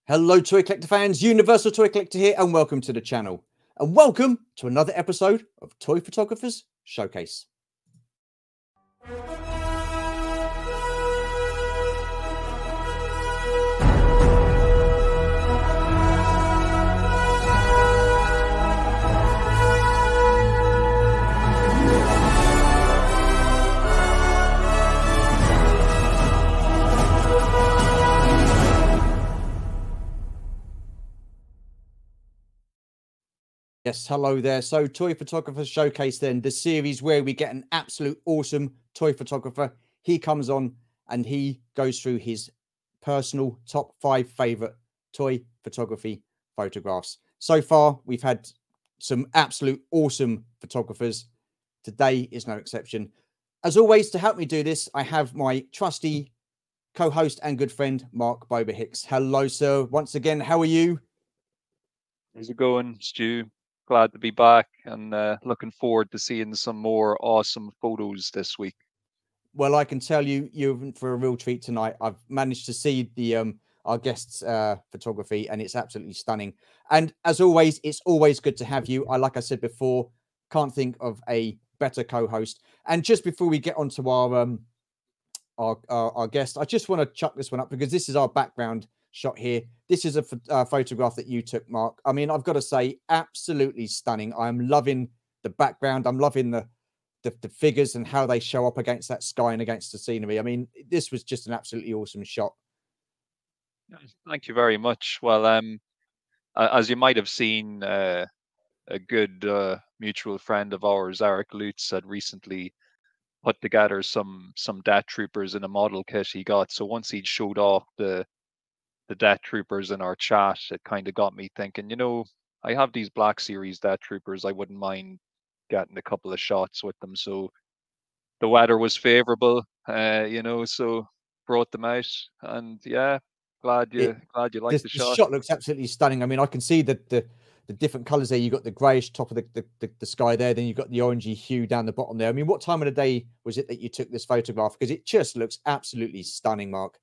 Hello, Toy Collector fans. Universal Toy Collector here, and welcome to the channel. And welcome to another episode of Toy Photographers Showcase. Yes, hello there. So Toy Photographers Showcase, then the series where we get an absolute awesome toy photographer. He comes on and he goes through his personal top 5 favorite toy photography photographs. So far, we've had some absolute awesome photographers. Today is no exception. As always, to help me do this, I have my trusty co-host and good friend, Mark BobaHicks. Hello, sir. Once again, how are you? How's it going, Stu? Glad to be back and looking forward to seeing some more awesome photos this week. Well, I can tell you, you're in for a real treat tonight. I've managed to see the our guest's photography, and it's absolutely stunning. And as always, it's always good to have you. Like I said before, can't think of a better co-host. And just before we get onto our guest, I just want to chuck this one up because this is our background shot here. This is a photograph that you took, Mark. I mean, I've got to say, absolutely stunning. I'm loving the background. I'm loving the figures and how they show up against that sky and against the scenery. I mean, this was just an absolutely awesome shot. Thank you very much. Well, as you might have seen, a good mutual friend of ours, Eric Lutz, had recently put together some death troopers in a model kit he got. So once he'd showed off the death troopers in our chat, it kind of got me thinking, you know, I have these Black Series death troopers. I wouldn't mind getting a couple of shots with them. So the weather was favorable, you know, so brought them out, and yeah, glad you liked the shot. The shot looks absolutely stunning. I mean, I can see that the different colors there. You got the grayish top of the sky there, then you've got the orangey hue down the bottom there. I mean, what time of the day was it that you took this photograph? Because it just looks absolutely stunning, Mark.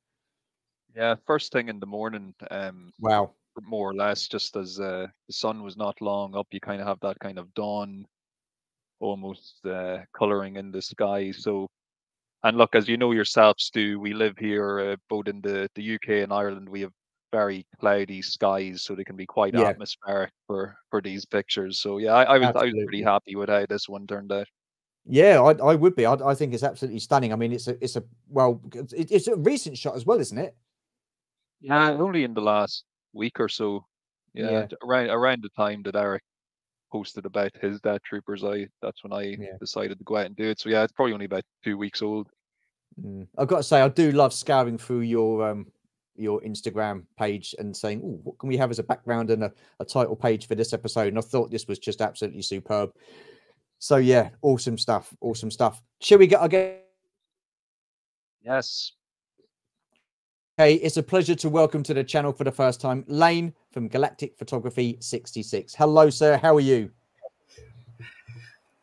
Yeah, first thing in the morning. Wow. More or less, just as the sun was not long up, you kind of have that kind of dawn almost coloring in the sky. So, and look, as you know yourself, Stu, we live here both in the UK and Ireland. We have very cloudy skies, so they can be quite atmospheric for these pictures. So yeah, I was pretty happy with how this one turned out. Yeah, I would be. I think it's absolutely stunning. I mean, it's a recent shot as well, isn't it? Yeah, only in the last week or so. Yeah. Around the time that Eric posted about his death troopers, that's when I decided to go out and do it. So yeah, it's probably only about 2 weeks old. I've got to say, I do love scouring through your Instagram page and saying, "Oh, what can we have as a background and a title page for this episode?" And I thought this was just absolutely superb. So yeah, awesome stuff. Awesome stuff. Shall we get again? Yes. Hey, it's a pleasure to welcome to the channel for the first time, Layne from GalacticPhotography66. Hello, sir. How are you?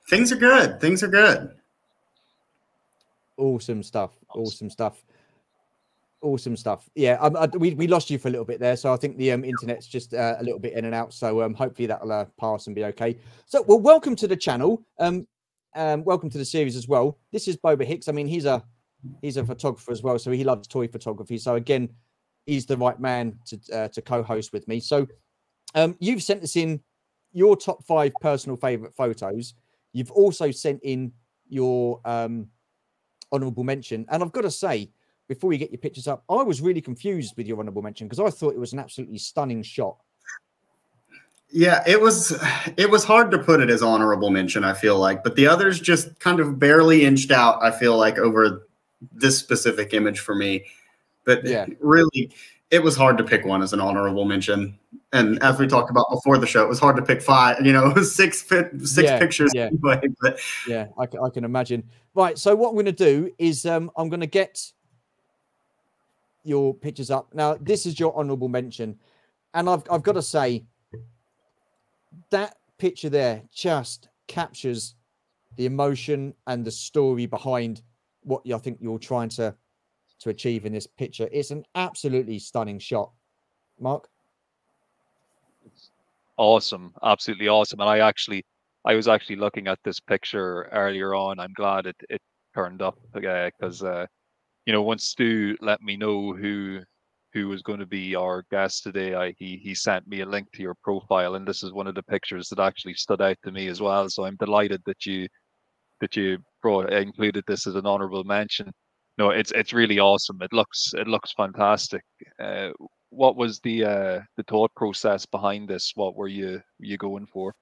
Things are good. Things are good. Awesome stuff. Awesome stuff. Awesome stuff. Yeah, we lost you for a little bit there, so I think the internet's just a little bit in and out. So hopefully that'll pass and be okay. So, well, welcome to the channel. Welcome to the series as well. This is BobaHicks. I mean, he's a photographer as well, so he loves toy photography. So again, he's the right man to co-host with me. So you've sent us in your top 5 personal favorite photos. You've also sent in your honorable mention, and I've got to say, before you get your pictures up, I was really confused with your honorable mention because I thought it was an absolutely stunning shot. Yeah, it was hard to put it as honorable mention, I feel like, but the others just kind of barely inched out, I feel like, over this specific image for me. But yeah, really, it was hard to pick one as an honorable mention. And as we talked about before the show, it was hard to pick 5, you know, six pictures. Yeah. Anyway, but yeah, I can imagine. Right, so what I'm going to do is I'm going to get your pictures up. Now, this is your honorable mention. And I've got to say, that picture there just captures the emotion and the story behind what I think you're trying to achieve in this picture. It's an absolutely stunning shot. Mark? Awesome, absolutely awesome. And I was actually looking at this picture earlier on. I'm glad it turned up because you know, once Stu let me know who was going to be our guest today, he sent me a link to your profile, and this is one of the pictures that actually stood out to me as well. So I'm delighted that you included this as an honorable mention. No, it's really awesome. It looks fantastic. Uh, what was the thought process behind this? What were you going for?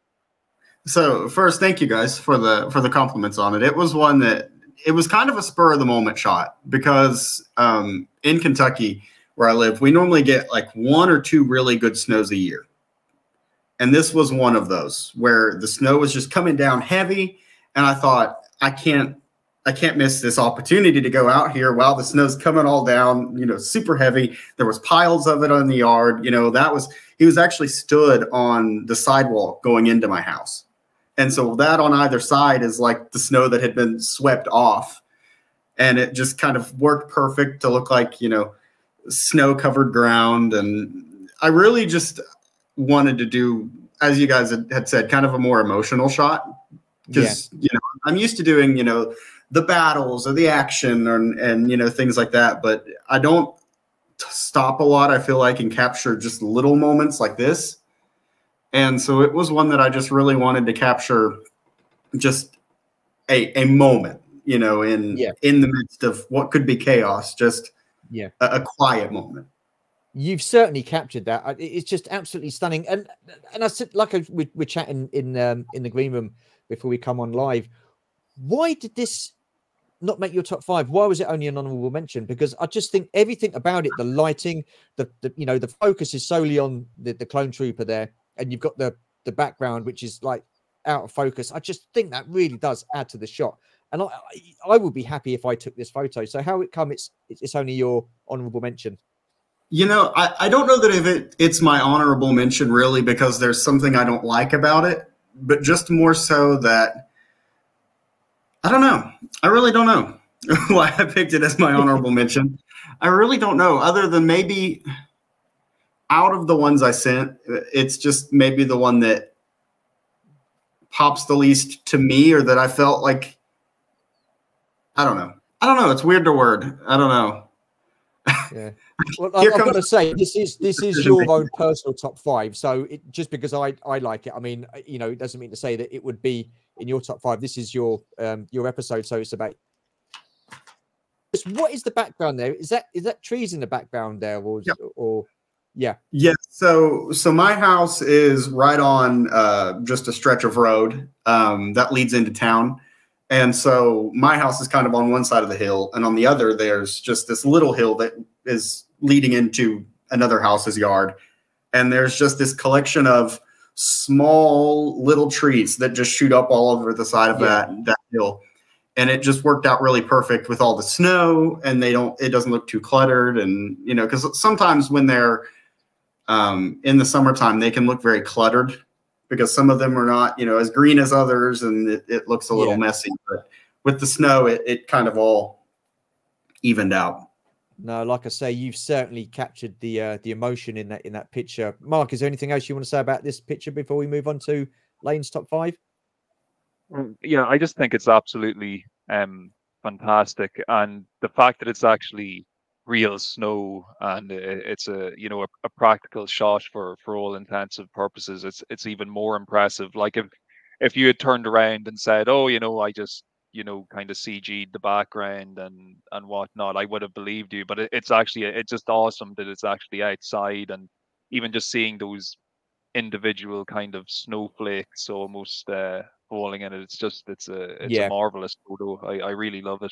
So first, thank you guys for the compliments on it. It was one that it was kind of a spur of the moment shot because in Kentucky where I live, we normally get like 1 or 2 really good snows a year. And this was one of those where the snow was just coming down heavy. And I thought, I can't miss this opportunity to go out here while the snow's coming all down, you know, super heavy. There was piles of it on the yard. You know, he was actually stood on the sidewalk going into my house. And so that on either side is like the snow that had been swept off. And it just kind of worked perfect to look like, you know, snow covered ground. And I really just wanted to do, as you guys had said, kind of a more emotional shot. Because, you know, I'm used to doing, you know, the battles or the action and, you know, things like that. But I don't stop a lot, I feel like, and capture just little moments like this. And so it was one that I just really wanted to capture just a moment, you know, in the midst of what could be chaos, just a quiet moment. You've certainly captured that. It's just absolutely stunning. And I said, like we're chatting in the green room before we come on live. Why did this not make your top 5? Why was it only an honorable mention? Because I just think everything about it, the lighting, the you know, the focus is solely on the clone trooper there, and you've got the background which is like out of focus. I just think that really does add to the shot. And I would be happy if I took this photo. So how it come it's only your honorable mention? You know, I don't know that if it's my honorable mention really because there's something I don't like about it, but just more so that I don't know. I really don't know why I picked it as my honorable mention. I really don't know, other than maybe out of the ones I sent, it's just maybe the one that pops the least to me, or that I felt like, I don't know. It's weird to word. I don't know. Yeah. Well, I've got to say, this is your own personal top 5. So just because I like it, I mean, you know, it doesn't mean to say that it would be in your top 5. This is your episode, so it's about. What is the background there? Is that trees in the background there, or yeah? Yes. So my house is right on just a stretch of road that leads into town. And so my house is kind of on one side of the hill, and on the other, there's just this little hill that is leading into another house's yard. And there's just this collection of small little trees that just shoot up all over the side of that hill. And it just worked out really perfect with all the snow, and it doesn't look too cluttered. And, you know, because sometimes when they're in the summertime, they can look very cluttered, because some of them are not, you know, as green as others, and it looks a little messy. But with the snow, it kind of all evened out. No, like I say, you've certainly captured the emotion in that picture. Mark, is there anything else you want to say about this picture before we move on to Layne's top 5? Yeah, I just think it's absolutely fantastic, and the fact that it's actually real snow, and it's a practical shot for all intents and purposes, it's even more impressive. Like if you had turned around and said, oh, you know, I just, you know, kind of CG'd the background and whatnot, I would have believed you. But it's just awesome that it's actually outside, and even just seeing those individual kind of snowflakes almost falling in it, it's a marvelous photo. I really love it.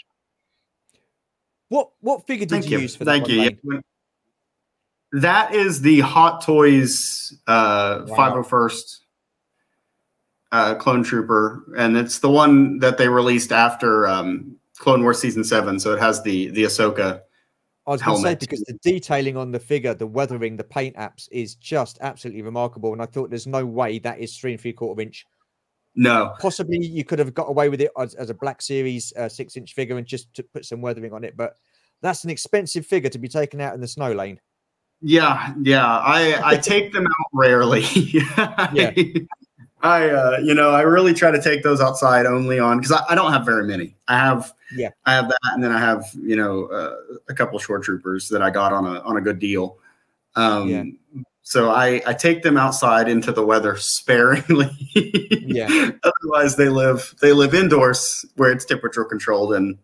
What figure did you use for that one, Layne? That is the Hot Toys 501st Clone Trooper, and it's the one that they released after Clone Wars Season 7, so it has the Ahsoka I was going to say, because the detailing on the figure, the weathering, the paint apps is just absolutely remarkable, and I thought there's no way that is 3 3/4 inch. No. Possibly you could have got away with it as a Black Series 6-inch figure and just to put some weathering on it, but that's an expensive figure to be taken out in the snow, Layne. Yeah, I take them out rarely. Yeah. I really try to take those outside only on because I don't have very many. I have that, and then I have a couple of short troopers that I got on a good deal. So I take them outside into the weather sparingly. Otherwise they live indoors where it's temperature controlled and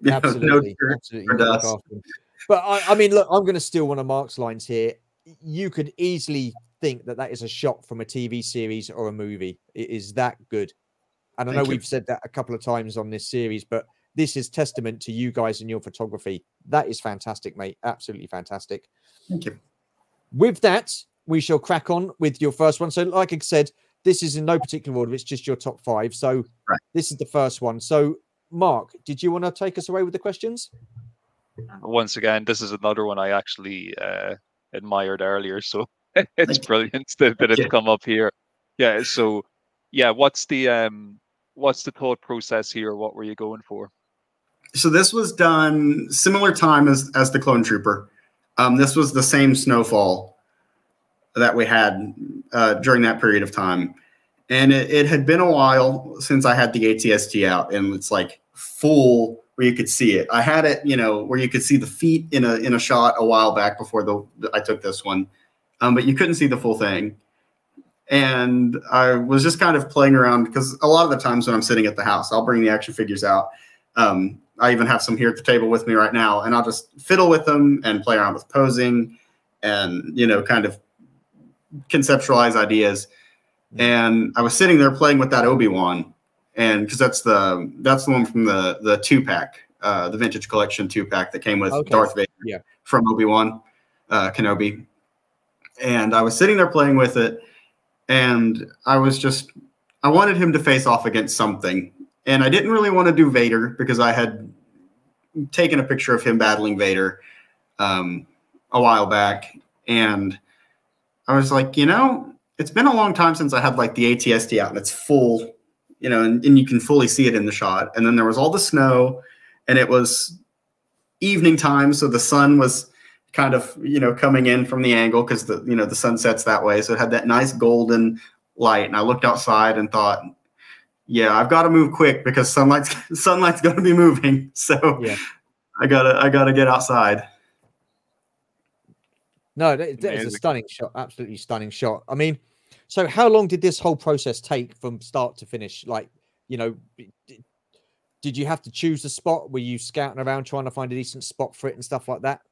absolutely look after them. But I mean, look, I'm going to steal one of Mark's lines here. You could easily think that is a shot from a TV series or a movie. It is that good. And I know we've said that a couple of times on this series, but this is testament to you guys and your photography. That is fantastic, mate. Absolutely fantastic. Thank you. With that, we shall crack on with your first one. So like I said, this is in no particular order. It's just your top 5. So this is the first one. So Mark, did you want to take us away with the questions? Once again, this is another one I actually admired earlier, so it's brilliant that it's come up here. Yeah. So, yeah, what's the thought process here? What were you going for? So this was done similar time as the Clone Trooper. This was the same snowfall that we had during that period of time, and it had been a while since I had the ATST out, and it's like full where you could see it. I had it, where you could see the feet in a shot a while back before I took this one, but you couldn't see the full thing. And I was just kind of playing around because a lot of the times when I'm sitting at the house, I'll bring the action figures out. I even have some here at the table with me right now, and I'll just fiddle with them and play around with posing and, kind of conceptualize ideas. And I was sitting there playing with that Obi-Wan, and because that's the one from the 2-pack, the vintage collection 2-pack that came with Darth Vader from Obi-Wan Kenobi. And I was sitting there playing with it, and I wanted him to face off against something. And I didn't really want to do Vader because I had taken a picture of him battling Vader a while back. And I was like, it's been a long time since I had like the ATST out and it's full, and you can fully see it in the shot. And then there was all the snow and it was evening time. So the sun was kind of, coming in from the angle because the sun sets that way. So it had that nice golden light. And I looked outside and thought, yeah, I've got to move quick because sunlight's going to be moving. So I gotta get outside. No, that is a stunning shot. Absolutely stunning shot. I mean, so how long did this whole process take from start to finish? Like, did you have to choose the spot? Were you scouting around trying to find a decent spot for it and stuff like that?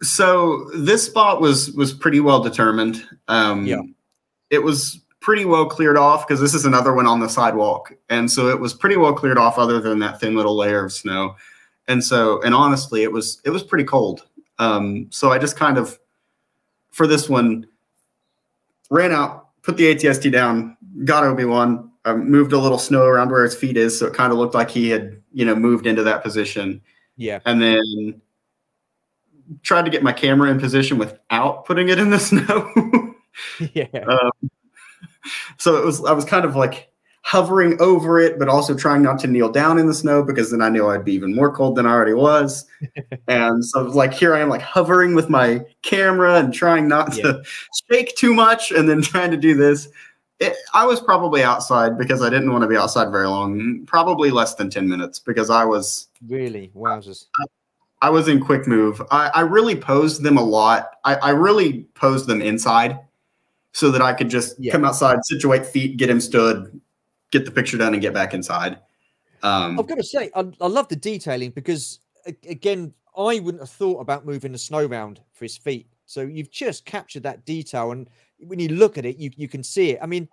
So this spot was pretty well determined. It was pretty well cleared off because this is another one on the sidewalk. And so it was pretty well cleared off other than that thin little layer of snow. And honestly, it was pretty cold. So I just kind of, for this one, ran out, put the ATST down, got Obi-Wan, moved a little snow around where his feet is. So it kind of looked like he had, moved into that position. Yeah. And then tried to get my camera in position without putting it in the snow. So I was kind of like hovering over it, but also trying not to kneel down in the snow because then I knew I'd be even more cold than I already was. And so it was like, here I am like hovering with my camera and trying not to shake too much and then trying to do this. I was probably outside because I didn't want to be outside very long, probably less than 10 minutes because I was really, wowzers. I was in quick move. I really posed them a lot. I really posed them inside so that I could just come outside, situate feet, get him stood, get the picture done, and get back inside. I've got to say, I love the detailing because, again, I wouldn't have thought about moving the snow round for his feet. So you've just captured that detail. And when you look at it, you can see it. I mean,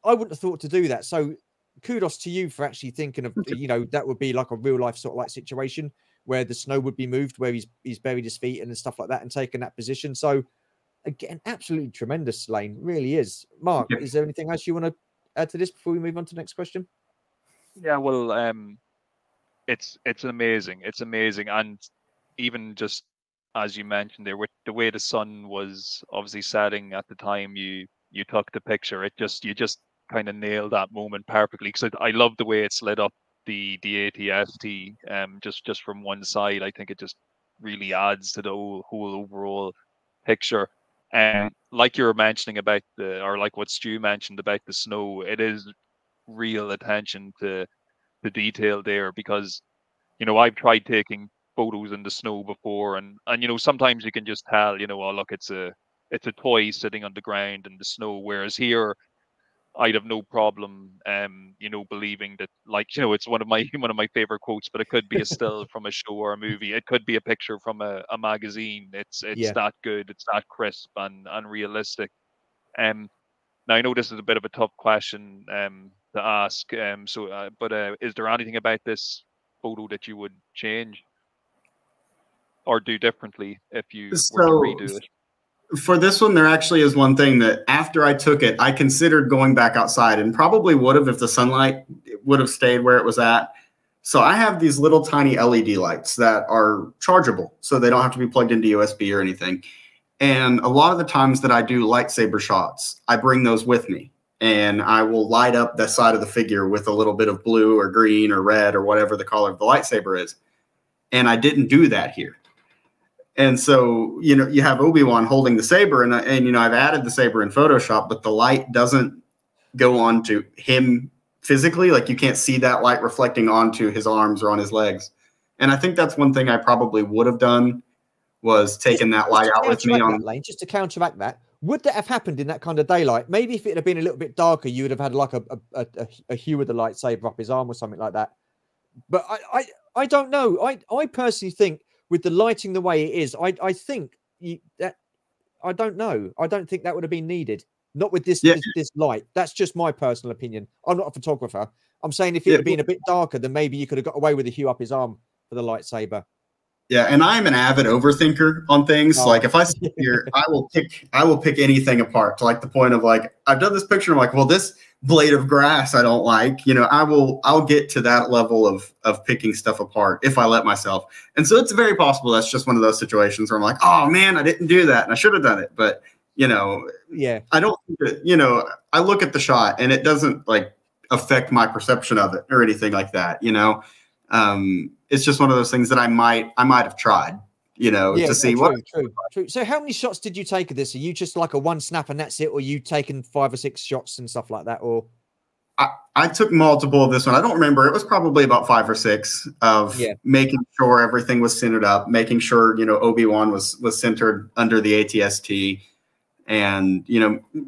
I wouldn't have thought to do that. So kudos to you for actually thinking of, that would be like a real life sort of like situation where the snow would be moved, where he's buried his feet and stuff like that and taken that position. So again, absolutely tremendous, Layne, really is. Mark, is there anything else you want to add to this before we move on to the next question? Yeah, well, it's amazing. It's amazing. And even just as you mentioned there, with the way the sun was obviously setting at the time you took the picture, you just kind of nailed that moment perfectly. Because I love the way it's lit up the ATST just from one side. I think it just really adds to the whole overall picture. And like you were mentioning about or like what Stu mentioned about the snow, it is real attention to detail there, because I've tried taking photos in the snow before, and sometimes you can just tell, oh look, it's a toy sitting on the ground in the snow, whereas here I'd have no problem, believing that, like, it's one of my favorite quotes, but it could be a still from a show or a movie. It could be a picture from a magazine. It's Yeah. that good. It's that crisp and realistic. Now I know this is a bit of a tough question to ask. But is there anything about this photo that you would change or do differently if you were to redo it? For this one, there actually is one thing that after I took it, I considered going back outside, and probably would have if the sunlight would have stayed where it was at. So I have these little tiny LED lights that are chargeable, so they don't have to be plugged into USB or anything. And a lot of the times that I do lightsaber shots, I bring those with me, and I will light up the side of the figure with a little bit of blue or green or red or whatever the color of the lightsaber is. And I didn't do that here. And so, you have Obi-Wan holding the saber, and I've added the saber in Photoshop, but the light doesn't go onto him physically. Like, you can't see that light reflecting onto his arms or on his legs. And I think that's one thing I probably would have done, was taken that light out with me on Layne, just to counteract that. Would that have happened in that kind of daylight? Maybe if it had been a little bit darker, you would have had like a hue of the lightsaber up his arm or something like that. But I don't know. I personally think, with the lighting the way it is, I think that I don't know. I don't think that would have been needed. Not with this this light. That's just my personal opinion. I'm not a photographer. I'm saying if it had been a bit darker, then maybe you could have got away with a hue up his arm for the lightsaber. Yeah, and I'm an avid overthinker on things. Like, if I sit here, I will pick anything apart, to like the point of, like, I've done this picture, I'm like, well, this blade of grass I don't like. I'll get to that level of picking stuff apart if I let myself. And so it's very possible that's just one of those situations where I'm like, oh man, I didn't do that and I should have done it. But yeah, I don't think that, I look at the shot and it doesn't like affect my perception of it or anything like that. It's just one of those things that I might have tried, to see what. True. So how many shots did you take of this? Are you just like a one snap and that's it? Or you taken 5 or 6 shots and stuff like that? Or I took multiple of this one. I don't remember. It was probably about 5 or 6 of making sure everything was centered up, making sure, Obi-Wan was centered under the ATST, and,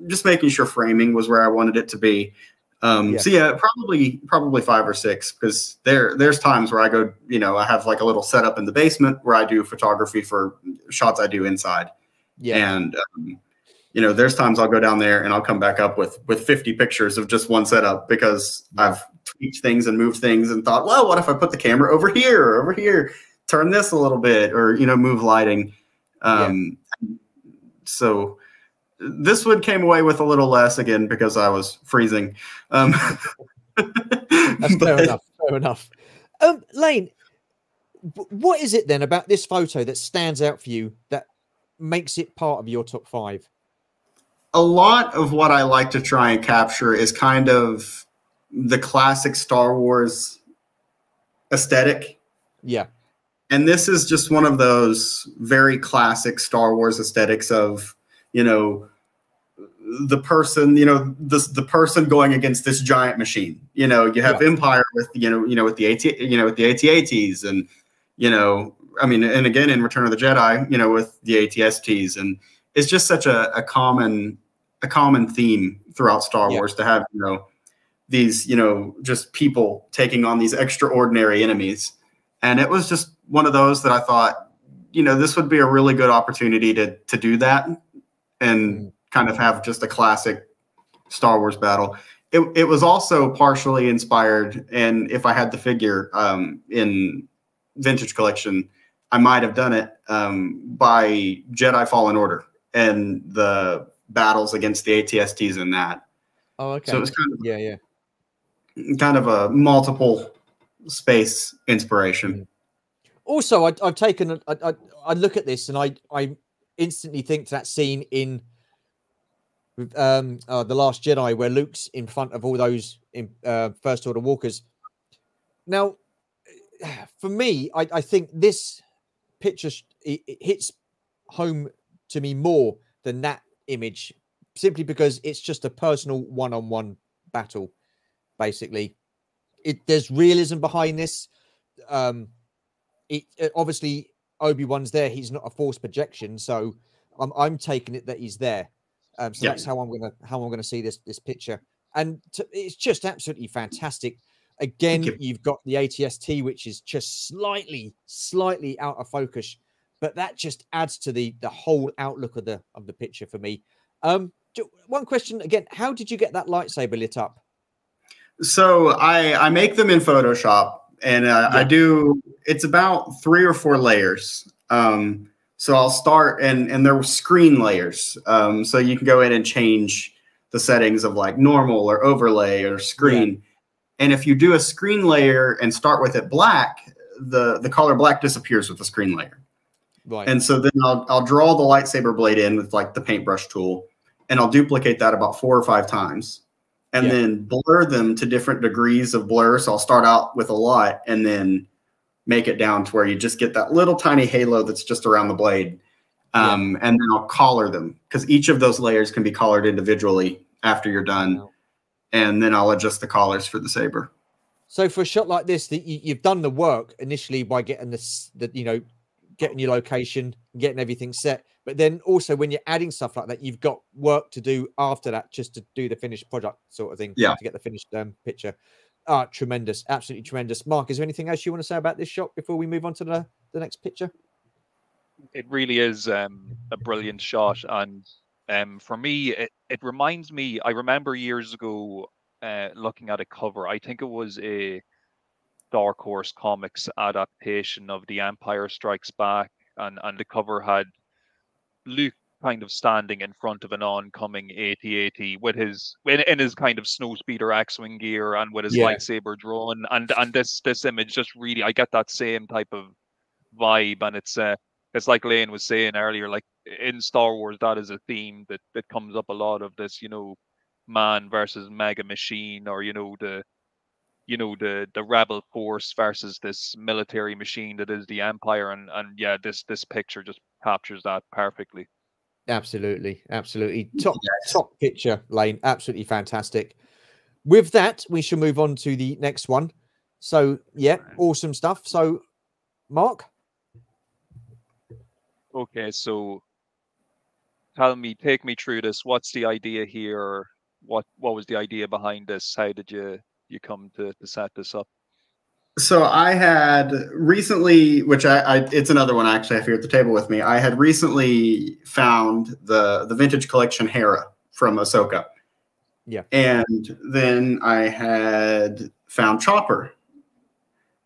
just making sure framing was where I wanted it to be. So yeah, probably 5 or 6, because there's times where I go, I have like a little setup in the basement where I do photography for shots I do inside. And there's times I'll go down there and I'll come back up with 50 pictures of just one setup, because I've tweaked things and moved things and thought, well, what if I put the camera over here or over here, turn this a little bit, or move lighting. So this one came away with a little less, again, because I was freezing. That's fair enough. Layne, what is it then about this photo that stands out for you that makes it part of your top 5? A lot of what I like to try and capture is kind of the classic Star Wars aesthetic. Yeah. And this is just one of those very classic Star Wars aesthetics of, the person, the person going against this giant machine. You have Empire with, with the AT-ATs, and, and again, in Return of the Jedi, with the ATSTs. And it's just such a common theme throughout Star Wars to have, these, just people taking on these extraordinary enemies. And it was just one of those that I thought, this would be a really good opportunity to do that and kind of have just a classic Star Wars battle. It was also partially inspired, and if I had the figure in Vintage Collection, I might have done it by Jedi Fallen Order and the battles against the ATSTs in that. Oh, okay. So it was kind of kind of a multiple space inspiration. Also, I've taken I look at this and I instantly think to that scene in The Last Jedi where Luke's in front of all those First Order walkers. Now, for me, I think this picture it hits home to me more than that image, simply because it's just a personal one-on-one battle, basically. There's realism behind this. Obviously Obi-Wan's there. He's not a forced projection, so I'm taking it that he's there. So that's how I'm gonna see this picture, and it's just absolutely fantastic. Again, you've got the ATST, which is just slightly out of focus, but that just adds to the whole outlook of the picture for me. One question again: how did you get that lightsaber lit up? So I make them in Photoshop, and I do. It's about 3 or 4 layers. So I'll start, and there were screen layers. So you can go in and change the settings of like normal or overlay or screen. Yeah. And if you do a screen layer and start with it black, the color black disappears with the screen layer. Right. And so then I'll draw the lightsaber blade in with like the paintbrush tool, and I'll duplicate that about 4 or 5 times, and then blur them to different degrees of blur. So I'll start out with a lot and then make it down to where you just get that little tiny halo that's just around the blade. And then I'll color them, because each of those layers can be colored individually after you're done. Wow. And then I'll adjust the collars for the saber. So for a shot like this, you've done the work initially by getting getting your location, getting everything set. But then also when you're adding stuff like that, you've got work to do after that, just to do the finished product sort of thing. Yeah. To get the finished picture. Tremendous. Absolutely tremendous. Mark, is there anything else you want to say about this shot before we move on to the next picture? It really is a brilliant shot. And for me, it reminds me, I remember years ago looking at a cover. I think it was a Dark Horse Comics adaptation of The Empire Strikes Back, and the cover had Luke kind of standing in front of an oncoming AT-AT with his in his kind of snowspeeder X-wing gear and with his lightsaber drawn, and this image just really, I get that same type of vibe. And it's like Layne was saying earlier, like in Star Wars, that is a theme that comes up a lot, of this, man versus mega machine, or the rebel force versus this military machine that is the Empire. And yeah, this picture just captures that perfectly. Absolutely. Top picture, Layne. Absolutely fantastic. With that, we shall move on to the next one. So awesome stuff. So Mark. Okay, so take me through this. What's the idea here? What was the idea behind this? How did you come to set this up? So I had recently, which it's another one actually I have here at the table with me. I had recently found the vintage collection Hera from Ahsoka. Yeah. And then I had found Chopper.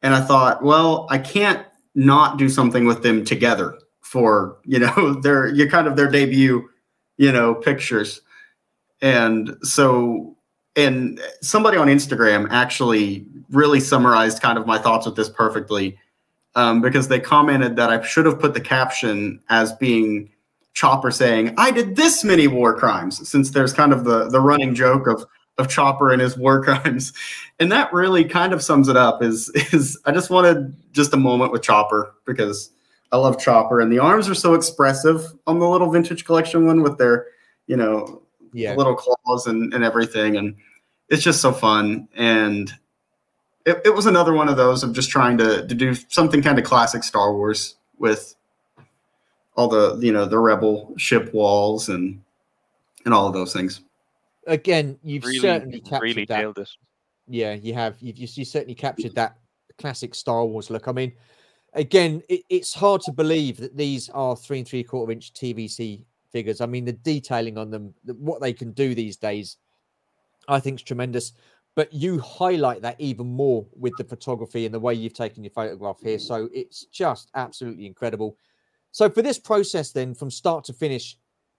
And I thought, well, I can't not do something with them together for, their debut, pictures. And so, and somebody on Instagram actually really summarized kind of my thoughts with this perfectly, because they commented that I should have put the caption as being Chopper saying, "I did this many war crimes," since there's kind of the running joke of Chopper and his war crimes. And that really kind of sums it up, is I just wanted just a moment with Chopper, because I love Chopper, and the arms are so expressive on the little vintage collection one with their, little claws and everything. And it's just so fun. And it was another one of those of just trying to do something kind of classic Star Wars with all the, the rebel ship walls and all of those things. Again, you've certainly captured that. Nailed it. Yeah, you have. You certainly captured that classic Star Wars look. I mean, again, it's hard to believe that these are 3 3/4 inch TVC figures. I mean, the detailing on them, what they can do these days, I think is tremendous. But you highlight that even more with the photography and the way you've taken your photograph here. So it's just absolutely incredible. So for this process then, from start to finish,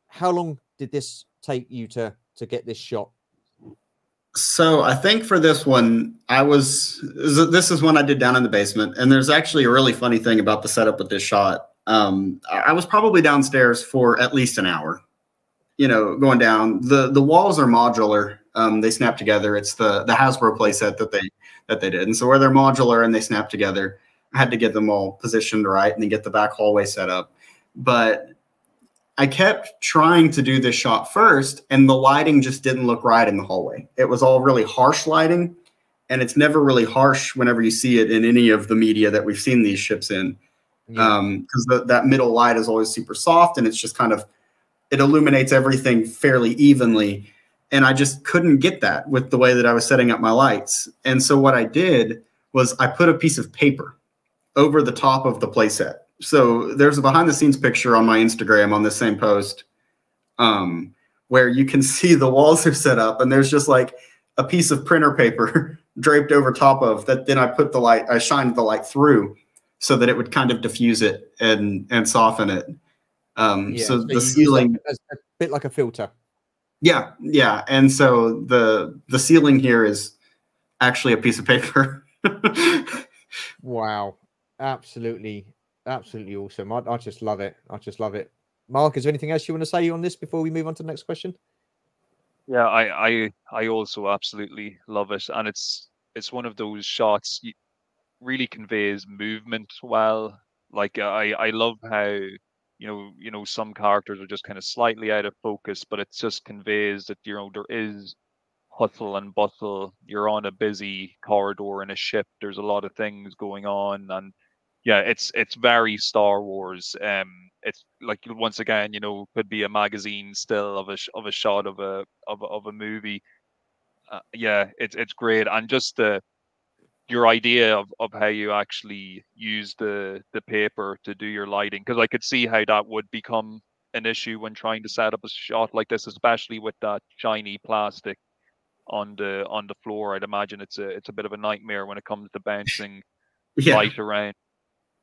how long did this take you to get this shot? So I think for this one, this is one I did down in the basement. And there's actually a really funny thing about the setup with this shot. I was probably downstairs for at least an hour, going down. The walls are modular. They snap together. It's the Hasbro playset that they did. And so where they're modular and they snap together, I had to get them all positioned right and then get the back hallway set up. But I kept trying to do this shot first, and the lighting just didn't look right in the hallway. It was all really harsh lighting, and it's never really harsh whenever you see it in any of the media that we've seen these ships in. Because that middle light is always super soft, and it's just kind of, it illuminates everything fairly evenly. And I just couldn't get that with the way that I was setting up my lights. And so what I did was I put a piece of paper over the top of the playset. So there's a behind the scenes picture on my Instagram on this same post, where you can see the walls are set up, and there's just like a piece of printer paper draped over top of that. Then I shined the light through so that it would kind of diffuse it and soften it. So the ceiling, a bit like a filter. Yeah. And so the ceiling here is actually a piece of paper. Wow. Absolutely awesome. I just love it. Mark, is there anything else you want to say on this before we move on to the next question? Yeah, I also absolutely love it, and it's one of those shots really conveys movement well. Like I love how some characters are just kind of slightly out of focus, but it just conveys that there is hustle and bustle. You're on a busy corridor in a ship. There's a lot of things going on, and yeah, it's very Star Wars. It's like, once again, could be a magazine still of a shot of a movie. Yeah, it's great, and just your idea of how you actually use the paper to do your lighting, because I could see how that would become an issue when trying to set up a shot like this, especially with that shiny plastic on the floor. I'd imagine it's a bit of a nightmare when it comes to bouncing light around.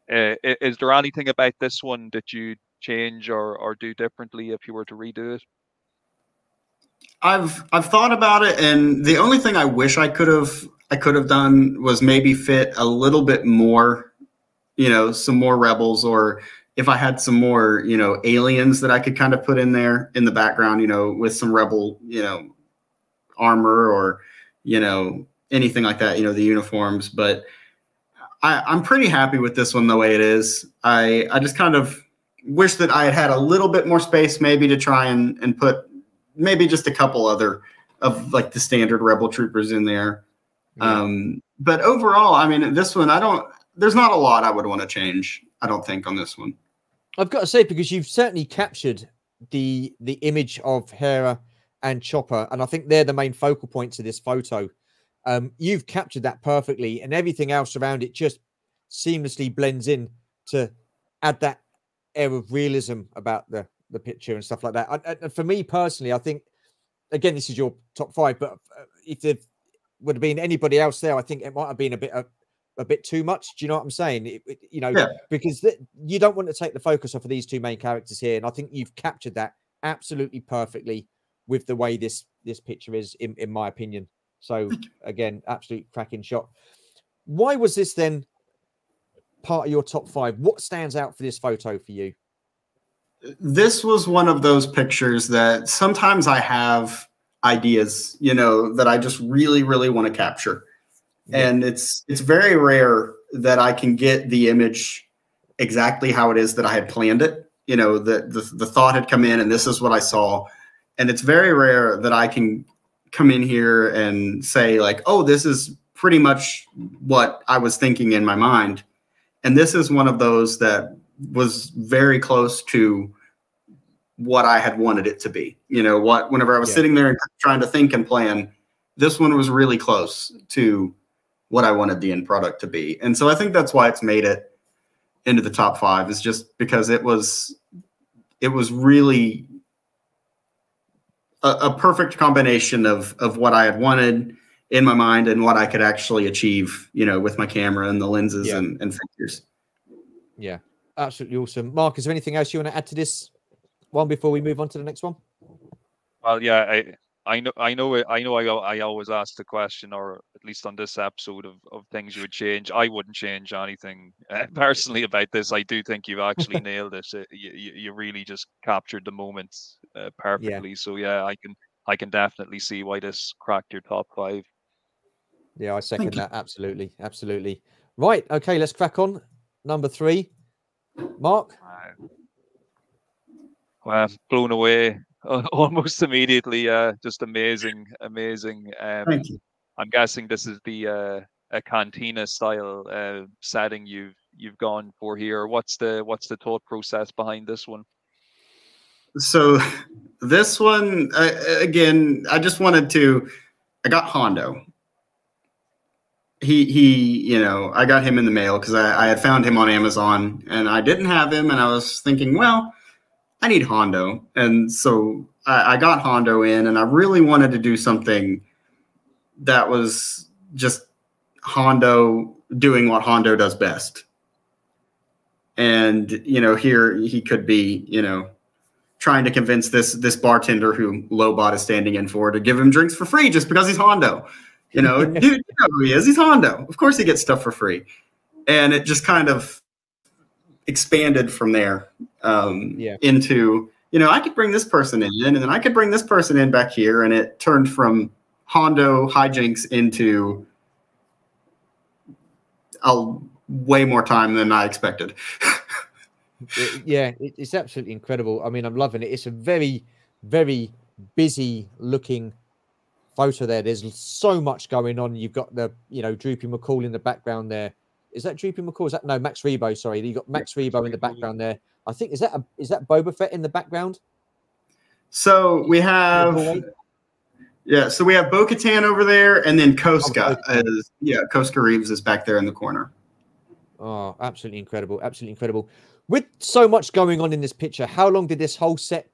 Is there anything about this one that you change or do differently if you were to redo it? I've thought about it, and the only thing I wish I could have done was maybe fit a little bit more, some more rebels, or if I had some more, aliens that I could kind of put in there in the background, with some rebel, armor or, anything like that, the uniforms. But I'm pretty happy with this one the way it is. I just kind of wish that I had a little bit more space maybe to try and put maybe just a couple other of like the standard rebel troopers in there. But overall, I mean, this one, there's not a lot I would want to change, I don't think, on this one. I've got to say, because you've certainly captured the image of Hera and Chopper, and I think they're the main focal points of this photo. You've captured that perfectly, and everything else around it just seamlessly blends in to add that air of realism about the picture and stuff like that. And for me personally, I think, again, this is your top 5, but if there would have been anybody else there, I think it might have been a bit too much. Do you know what I'm saying? Because you don't want to take the focus off of these two main characters here, and I think you've captured that absolutely perfectly with the way this picture is, in my opinion. So again, absolute cracking shot. Why was this then part of your top 5? What stands out for this photo for you? This was one of those pictures that sometimes I have ideas, that I just really, really want to capture. Yeah. And it's very rare that I can get the image exactly how it is that I had planned it. The thought had come in and this is what I saw. And it's very rare that I can come in here and say like, oh, this is pretty much what I was thinking in my mind. And this is one of those that was very close to what I had wanted it to be. Whenever I was sitting there and trying to think and plan, this one was really close to what I wanted the end product to be. And so I think that's why it's made it into the top 5, is just because it was really a perfect combination of what I had wanted in my mind and what I could actually achieve, with my camera and the lenses and figures. Yeah, absolutely awesome. Mark, is there anything else you want to add to this one before we move on to the next one? Well, yeah, I know. I always ask the question, or at least on this episode, of things you would change. I wouldn't change anything personally about this. I do think you've actually nailed it. You really just captured the moment perfectly. Yeah. So yeah, I can definitely see why this cracked your top 5. Yeah, I second that. Absolutely. Right. Okay, let's crack on. Number 3, Mark. Well, blown away almost immediately. Just amazing, amazing. Thank you. I'm guessing this is the a cantina style setting you've gone for here. What's the thought process behind this one? So this one, again, I just wanted to. I got Hondo. He, I got him in the mail because I had found him on Amazon and I didn't have him, and I was thinking, well, I need Hondo, and so I got Hondo in, and I really wanted to do something that was just Hondo doing what Hondo does best. And here he could be, trying to convince this bartender who Lobot is standing in for to give him drinks for free just because he's Hondo. Dude, you know who he is. He's Hondo. Of course he gets stuff for free. And it just kind of expanded from there into, I could bring this person in, and then I could bring this person in back here. And it turned from Hondo hijinks into way more time than I expected. It's absolutely incredible. I mean, I'm loving it. It's a very, very busy looking photo there. There's so much going on. You've got the, Droopy McCall in the background there. Is that Droopy McCall? Is that no Max Rebo? Sorry, you got Max Rebo in the background there. I think is that Boba Fett in the background? So we have so we have Bo-Katan over there, and then Koska Koska Reeves is back there in the corner. Oh, absolutely incredible. Absolutely incredible. With so much going on in this picture, how long did this whole set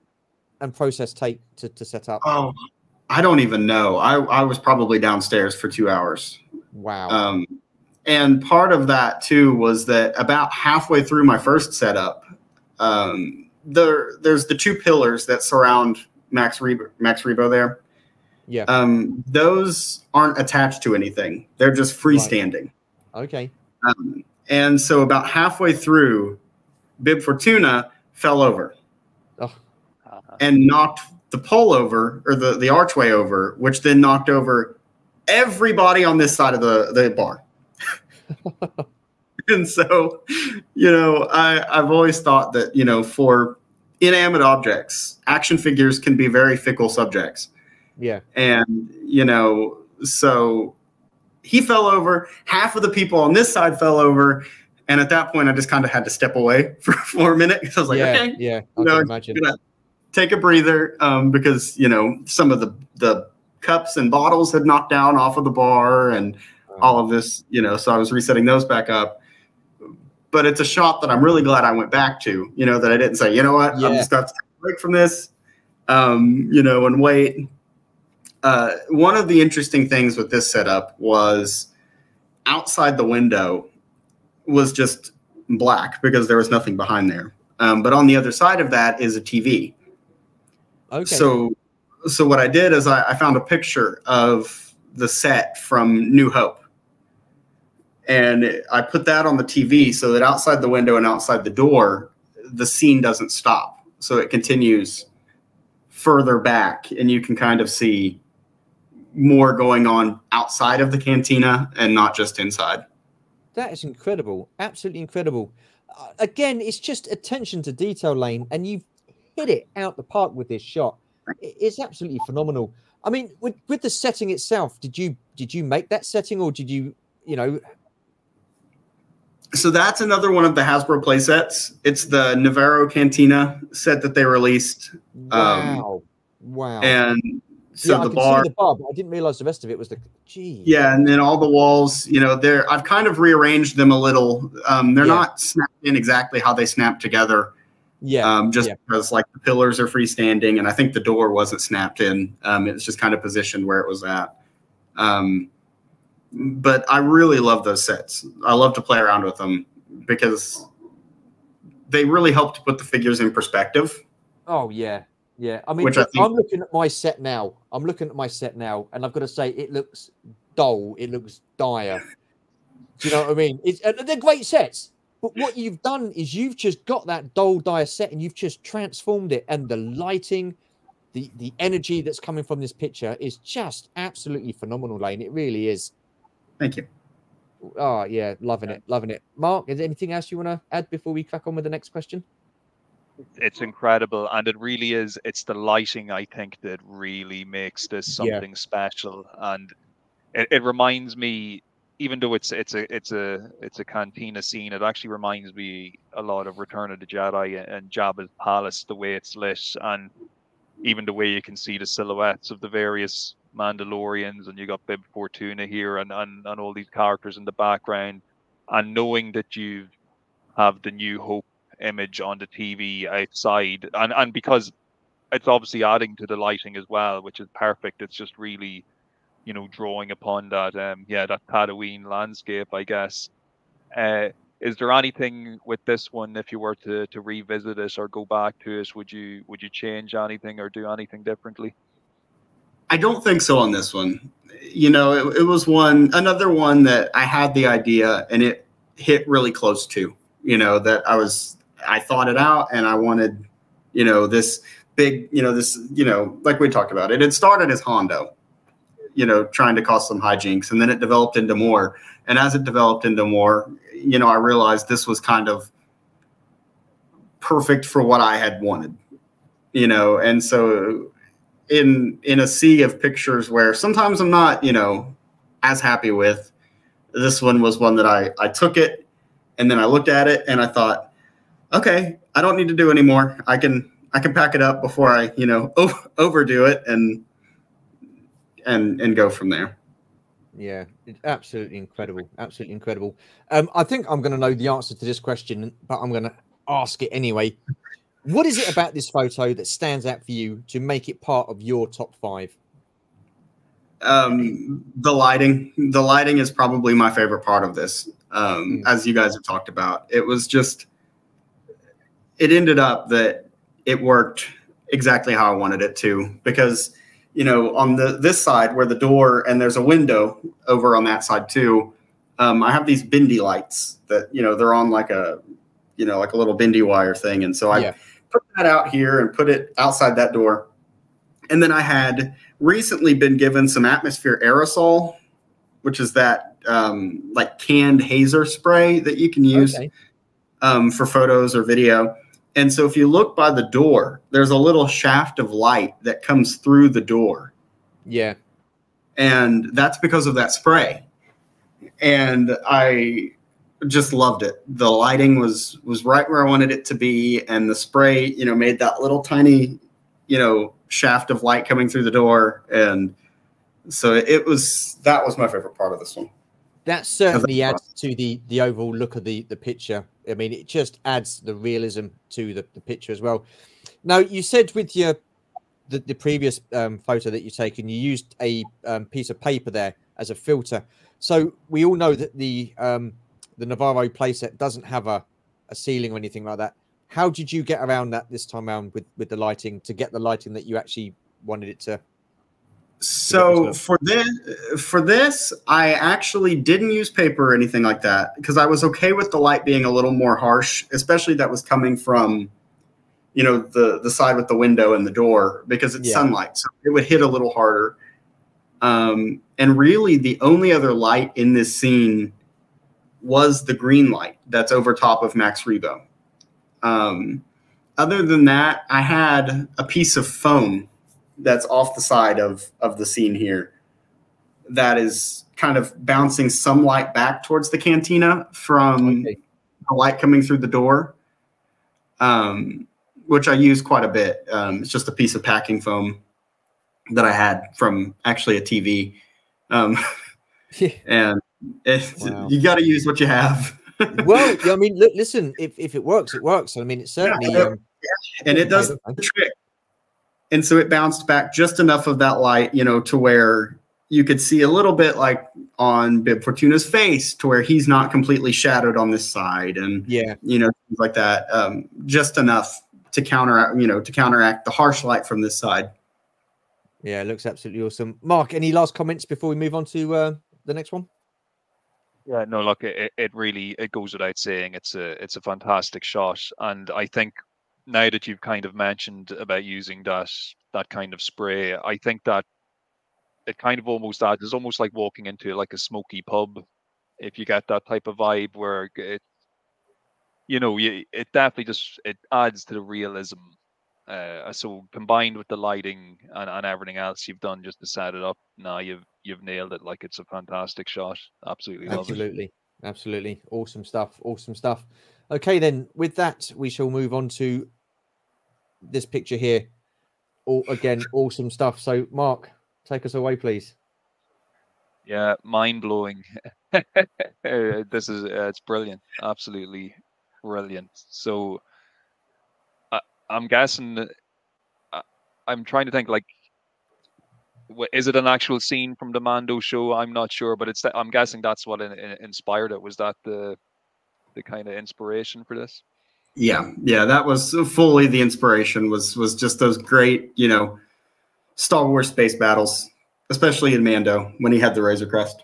and process take to set up? Oh, I don't even know. I was probably downstairs for 2 hours. Wow. And part of that too was that about halfway through my first setup, there's the two pillars that surround Max Rebo there. Yeah. Those aren't attached to anything. They're just freestanding. Right. Okay. And so about halfway through, Bib Fortuna fell over and knocked the pole over, or the archway over, which then knocked over everybody on this side of the bar. And so, I've always thought that, for inanimate objects, action figures can be very fickle subjects. Yeah. And, so he fell over. Half of the people on this side fell over. And at that point, I just kind of had to step away for a minute. Because I was like, okay. Yeah, I can imagine. I'm gonna take a breather because, some of the cups and bottles had knocked down off of the bar and all of this, so I was resetting those back up. But it's a shot that I'm really glad I went back to, that I didn't say, you know what, I'm just going to take a break from this, and wait. One of the interesting things with this setup was outside the window was just black because there was nothing behind there. But on the other side of that is a TV. Okay. So what I did is I found a picture of the set from New Hope. And I put that on the TV so that outside the window and outside the door, the scene doesn't stop. So it continues further back, and you can kind of see more going on outside of the cantina and not just inside. That is incredible. Absolutely incredible. Again, it's just attention to detail, Layne, and you've hit it out the park with this shot. It's absolutely phenomenal. I mean, with the setting itself, did you make that setting, or did you So that's another one of the Hasbro play sets. It's the Navarro Cantina set that they released. Wow. And so the bar, see the bar, but I didn't realize the rest of it was gee. Yeah, and then all the walls, I've kind of rearranged them a little. They're not snapped in exactly how they snap together. Yeah. Because like the pillars are freestanding, and I think the door wasn't snapped in. It's just kind of positioned where it was at. But I really love those sets. I love to play around with them because they really help to put the figures in perspective. Oh yeah. Yeah. I mean, I'm looking at my set now. And I've got to say, it looks dull. It looks dire. Do you know what I mean? They're great sets. But what you've done is you've just got that dull, dire set and you've just transformed it. And the lighting, the energy that's coming from this picture is just absolutely phenomenal, Layne. It really is. Thank you. Oh, yeah. Loving it. Loving it. Mark, is there anything else you want to add before we crack on with the next question? it's incredible, and it really is. It's the lighting, I think, that really makes this Yeah, something special, and it reminds me, even though it's a cantina scene, it actually reminds me a lot of Return of the Jedi and Jabba's palace, the way it's lit, and even the way you can see the silhouettes of the various Mandalorians, and you got Bib Fortuna here, and all these characters in the background, and knowing that you have the New Hope image on the TV outside, and because it's obviously adding to the lighting as well, which is perfect. It's just really, drawing upon that, yeah, that Tatooine landscape, I guess. Uh, is there anything with this one, if you were to revisit it or go back to it, would you change anything or do anything differently? I don't think so on this one. It was another one that I had the idea and it hit really close to, that I thought it out and I wanted, this big, like we talked about, it had started as Hondo, trying to cause some hijinks, and then it developed into more. And as it developed into more, I realized this was kind of perfect for what I had wanted, and so in a sea of pictures where sometimes I'm not, as happy with, this one was one that I took it and then I looked at it and I thought, okay, I don't need to do anymore. I can pack it up before I, overdo it and go from there. yeah, it's absolutely incredible, absolutely incredible. I think I'm going to know the answer to this question, but I'm going to ask it anyway. What is it about this photo that stands out for you to make it part of your top 5? The lighting. The lighting is probably my favorite part of this. As you guys have talked about, it ended up that it worked exactly how I wanted it to, because, on this side where the door and there's a window over on that side too, I have these bendy lights that, they're on like a little bendy wire thing. And so I put that out here and put it outside that door. And then I had recently been given some atmosphere aerosol, which is that like canned hazer spray that you can use for photos or video. And so if you look by the door, there's a little shaft of light that comes through the door. Yeah. And that's because of that spray. And I just loved it. The lighting was right where I wanted it to be. And the spray, made that little tiny, shaft of light coming through the door. And so that was my favorite part of this one. That certainly adds to the overall look of the picture. I mean, it just adds the realism to the picture as well. Now, you said with the previous photo that you've taken, you used a piece of paper there as a filter. So we all know that the Navarro playset doesn't have a ceiling or anything like that. How did you get around that this time around with the lighting to get the lighting that you actually wanted it to? So for this, I actually didn't use paper or anything like that, because I was okay with the light being a little more harsh, especially that was coming from, the side with the window and the door, because it's sunlight, so it would hit a little harder. And really, the only other light in this scene was the green light that's over top of Max Rebo. Other than that, I had a piece of foam that's off the side of the scene here that is kind of bouncing some light back towards the cantina from the light coming through the door, which I use quite a bit. It's just a piece of packing foam that I had from actually a TV. And you got to use what you have. Well, I mean, look, listen, if it works, it works. I mean, it certainly... and it does the trick. And so it bounced back just enough of that light, to where you could see a little bit like on Bib Fortuna's face, to where he's not completely shadowed on this side, and things like that. Just enough to counteract the harsh light from this side. Yeah, it looks absolutely awesome. Mark, any last comments before we move on to the next one? Yeah, no, look, it really goes without saying it's a fantastic shot, and I think now that you've kind of mentioned about using that kind of spray, I think that it kind of almost adds, it's almost like walking into like a smoky pub, if you get that type of vibe where you know, it definitely just it adds to the realism. So combined with the lighting and everything else you've done just to set it up, now you've nailed it. Like, it's a fantastic shot. Absolutely love it. Absolutely, absolutely, awesome stuff, awesome stuff. Okay, then with that, we shall move on to this picture here. All again, awesome stuff. So, Mark, take us away, please. Yeah, mind blowing. This is it's brilliant, absolutely brilliant. So I'm guessing. I'm trying to think, like, is it an actual scene from the Mando show? I'm not sure, but I'm guessing that's what inspired it. Was that the kind of inspiration for this? Yeah, yeah, that was fully the inspiration. Was just those great, you know, Star Wars space battles, especially in Mando when he had the Razor Crest.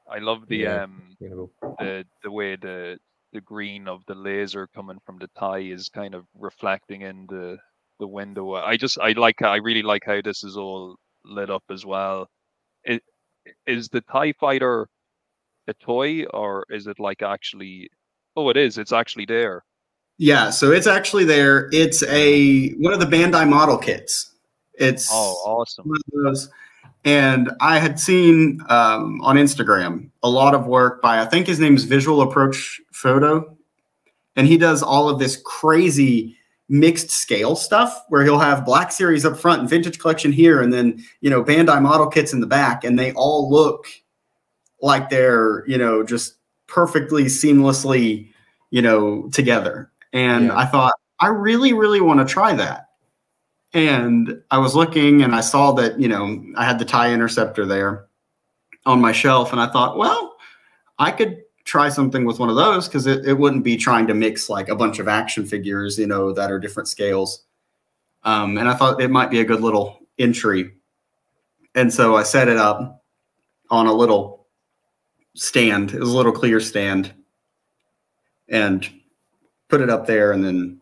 I love the incredible. the way the green of the laser coming from the tie is kind of reflecting in the window. I really like how this is all lit up as well. It is the TIE fighter a toy, or is it like actually? Oh, it is. It's actually there. Yeah, so it's actually there. It's one of the Bandai model kits. It's awesome. one of those. And I had seen on Instagram a lot of work by, I think his name's Visual Approach Photo, and he does all of this crazy mixed scale stuff where he'll have Black Series up front and Vintage Collection here, and then, you know, Bandai model kits in the back, and they all look like they're, you know, just perfectly seamlessly, you know, together. And I thought, I really, really want to try that. And I was looking and I saw that, you know, I had the TIE Interceptor there on my shelf. And I thought, well, I could try something with one of those, because it wouldn't be trying to mix like a bunch of action figures, you know, that are different scales. And I thought it might be a good little entry. And so I set it up on a little stand. It was a little clear stand, and put it up there, and then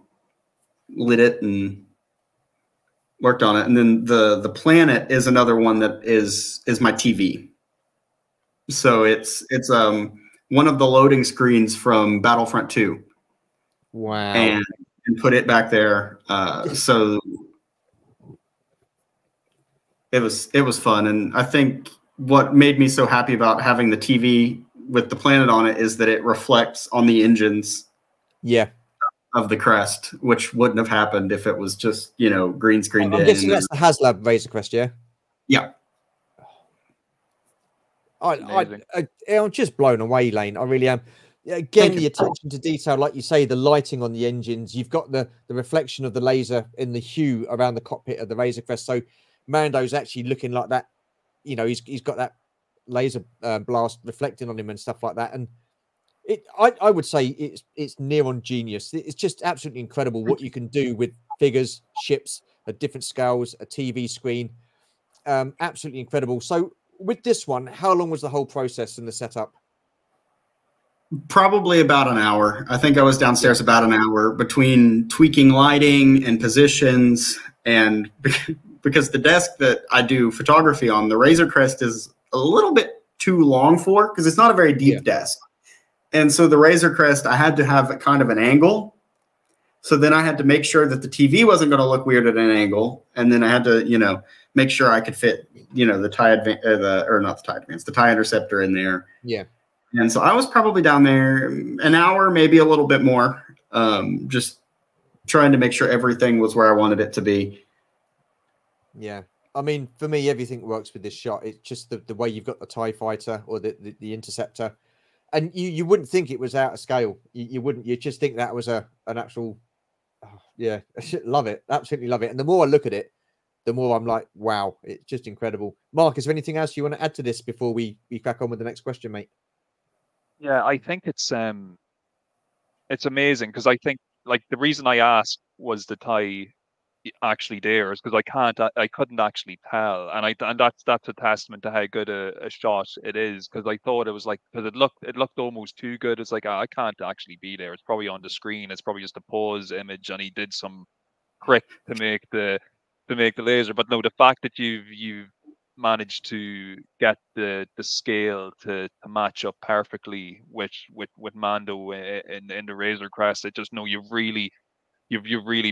lit it and worked on it. And then the planet is another one that is my TV. So it's one of the loading screens from Battlefront 2. Wow. And put it back there. So it was fun. And I think what made me so happy about having the TV with the planet on it is that it reflects on the engines. Yeah. Of the crest, which wouldn't have happened if it was just, you know, green screened in. I'm guessing that's the HasLab Razor Crest, yeah? Yeah. I'm just blown away, Layne. I really am. Again, the attention to detail, like you say, the lighting on the engines. You've got the reflection of the laser in the hue around the cockpit of the Razor Crest. So Mando's actually looking like that. You know, he's got that laser blast reflecting on him and stuff like that. And I would say it's near on genius. It's just absolutely incredible what you can do with figures, ships at different scales, a TV screen. Absolutely incredible. So with this one, how long was the whole process and the setup? Probably about an hour. I think I was downstairs about an hour between tweaking lighting and positions. And because the desk that I do photography on, the Razor Crest is a little bit too long for, because it's not a very deep desk. And so the Razor Crest, I had to have kind of an angle. So then I had to make sure that the TV wasn't going to look weird at an angle. And then I had to, you know, make sure I could fit, you know, the TIE Interceptor in there. Yeah. And so I was probably down there an hour, maybe a little bit more, just trying to make sure everything was where I wanted it to be. Yeah. I mean, for me, everything works with this shot. It's just the way you've got the TIE Fighter or the Interceptor. And you wouldn't think it was out of scale. You wouldn't. You just think that was an actual. Oh, yeah, love it. Absolutely love it. And the more I look at it, the more I'm like, wow, it's just incredible. Mark, is there anything else you want to add to this before we crack on with the next question, mate? Yeah, I think it's amazing, because I think, like, the reason I asked was the tie actually there is because I couldn't actually tell, and that's a testament to how good a shot it is, because I thought it was like, because it looked almost too good. It's like, I can't actually be there. It's probably on the screen. It's probably just a pause image, and he did some trick to make the laser. But no, the fact that you've managed to get the scale to match up perfectly with Mando in the Razor Crest. I just know you've really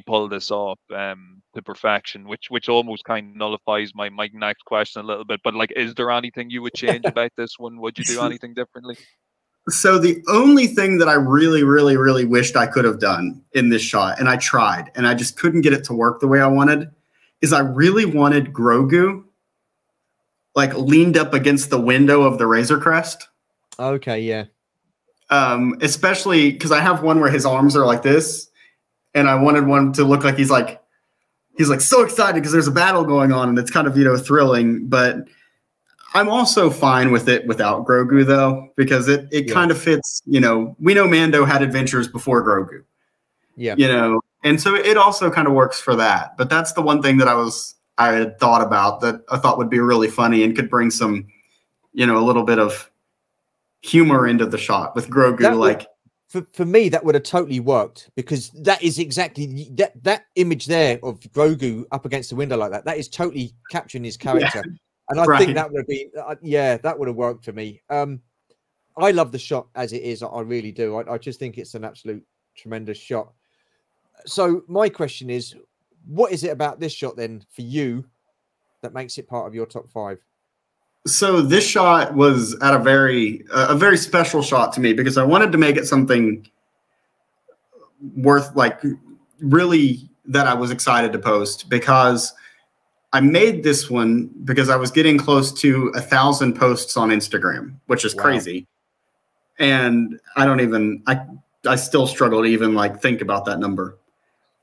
pulled this off to perfection, which almost kind of nullifies my next question a little bit. But like, is there anything you would change about this one? Would you do anything differently? So the only thing that I really, really, really wished I could have done in this shot, and I tried, and I just couldn't get it to work the way I wanted, is I really wanted Grogu like leaned up against the window of the Razor Crest. Okay, yeah. Especially because I have one where his arms are like this, and I wanted one to look like he's like so excited because there's a battle going on, and it's kind of, you know, thrilling. But I'm also fine with it without Grogu, though, because it kind of fits. You know, we know Mando had adventures before Grogu. Yeah. You know, and so it also kind of works for that. But that's the one thing that I had thought about that I thought would be really funny and could bring some, you know, a little bit of humor into the shot with Grogu. For me, that would have totally worked, because that is exactly that image there of Grogu up against the window like that. That is totally capturing his character. Yeah. And I think that would have been, that would have worked for me. I love the shot as it is. I really do. I just think it's an absolute tremendous shot. So my question is, what is it about this shot then for you that makes it part of your top 5? So this shot was at a very special shot to me, because I wanted to make it something worth, like, really that I was excited to post, because I made this one because I was getting close to 1,000 posts on Instagram, which is crazy. And I don't even, I still struggle to even like think about that number.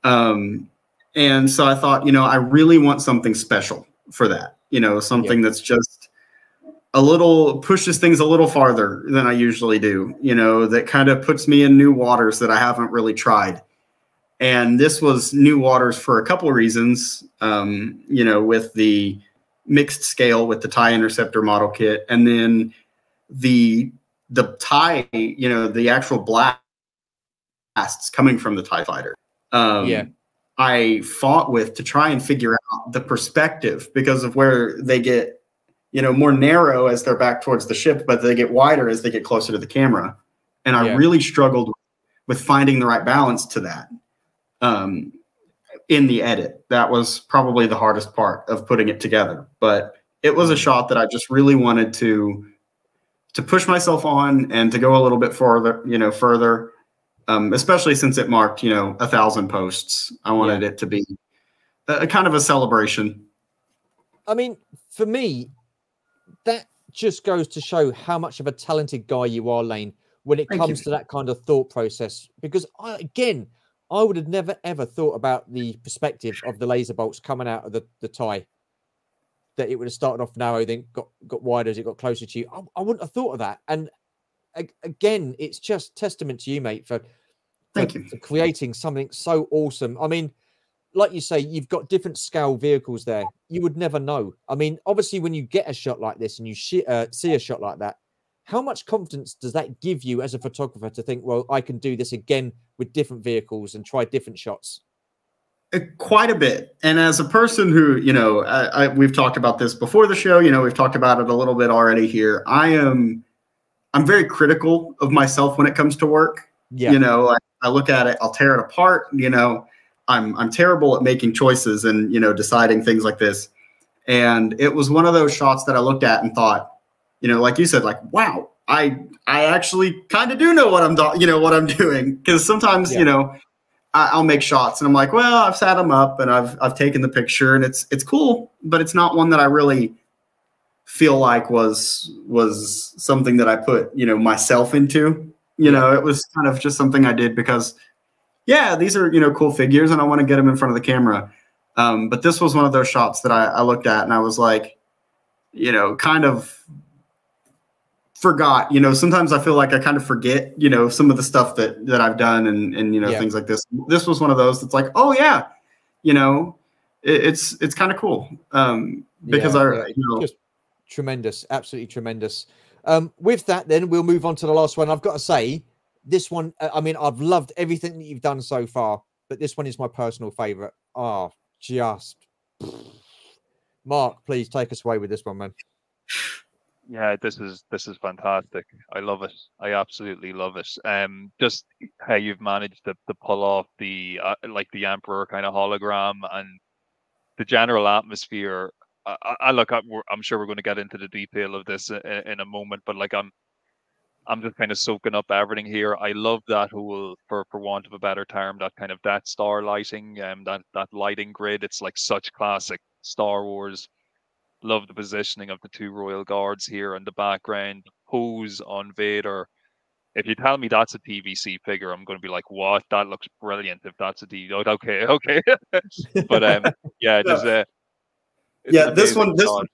And so I thought, you know, I really want something special for that, you know, something that's just a little, pushes things a little farther than I usually do, you know, that kind of puts me in new waters that I haven't really tried. And this was new waters for a couple of reasons, you know, with the mixed scale with the TIE Interceptor model kit, and then the TIE, you know, the actual blasts coming from the TIE fighter. I fought with to try and figure out the perspective, because of where they get, you know, more narrow as they're back towards the ship, but they get wider as they get closer to the camera. And I really struggled with finding the right balance to that. In the edit, that was probably the hardest part of putting it together, but it was a shot that I just really wanted to push myself on and to go a little bit further, you know, especially since it marked, you know, 1,000 posts. I wanted it to be a kind of a celebration. I mean, for me, that just goes to show how much of a talented guy you are, Layne, when it comes to that kind of thought process, because I would have never, ever thought about the perspective of the laser bolts coming out of the TIE, that it would have started off narrow, then got wider as it got closer to you. I wouldn't have thought of that. And again, it's just testament to you, mate, for creating something so awesome. I mean, like you say, you've got different scale vehicles there. You would never know. I mean, obviously, when you get a shot like this and you see a shot like that, how much confidence does that give you as a photographer to think, well, I can do this again with different vehicles and try different shots? Quite a bit. And as a person who, you know, we've talked about this before the show, you know, we've talked about it a little bit already here. I'm very critical of myself when it comes to work. Yeah. You know, I look at it, I'll tear it apart. You know, I'm terrible at making choices and, you know, deciding things like this. And it was one of those shots that I looked at and thought, you know, like you said, like, wow, I actually kind of do know what I'm doing. Because sometimes, you know, I'll make shots and I'm like, well, I've sat them up and I've taken the picture and it's cool, but it's not one that I really feel like was something that I put, you know, myself into. You know, it was kind of just something I did because, yeah, these are, you know, cool figures and I want to get them in front of the camera. But this was one of those shots that I looked at and I was like, you know, kind of forgot, you know, sometimes I feel like I kind of forget, you know, some of the stuff that I've done and you know, things like this. This was one of those that's like, oh yeah, you know, it's kind of cool. Because you know, just tremendous, absolutely tremendous. With that, then we'll move on to the last one. I've got to say, this one, I mean, I've loved everything that you've done so far, but this one is my personal favorite. Oh, just Mark, please take us away with this one, man. Yeah, this is fantastic. I love it. I absolutely love it. Just how you've managed to pull off the like the Emperor kind of hologram and the general atmosphere. I look, I'm sure we're going to get into the detail of this in a moment, but like I'm just kind of soaking up everything here. I love that whole, for want of a better term, that kind of Death Star lighting, that lighting grid. It's like such classic Star Wars. Love the positioning of the two royal guards here in the background, the pose on Vader. If you tell me that's a TVC figure, I'm going to be like, "What? That looks brilliant." If that's a TV, okay, okay. But yeah, Yeah. it's an amazing shot.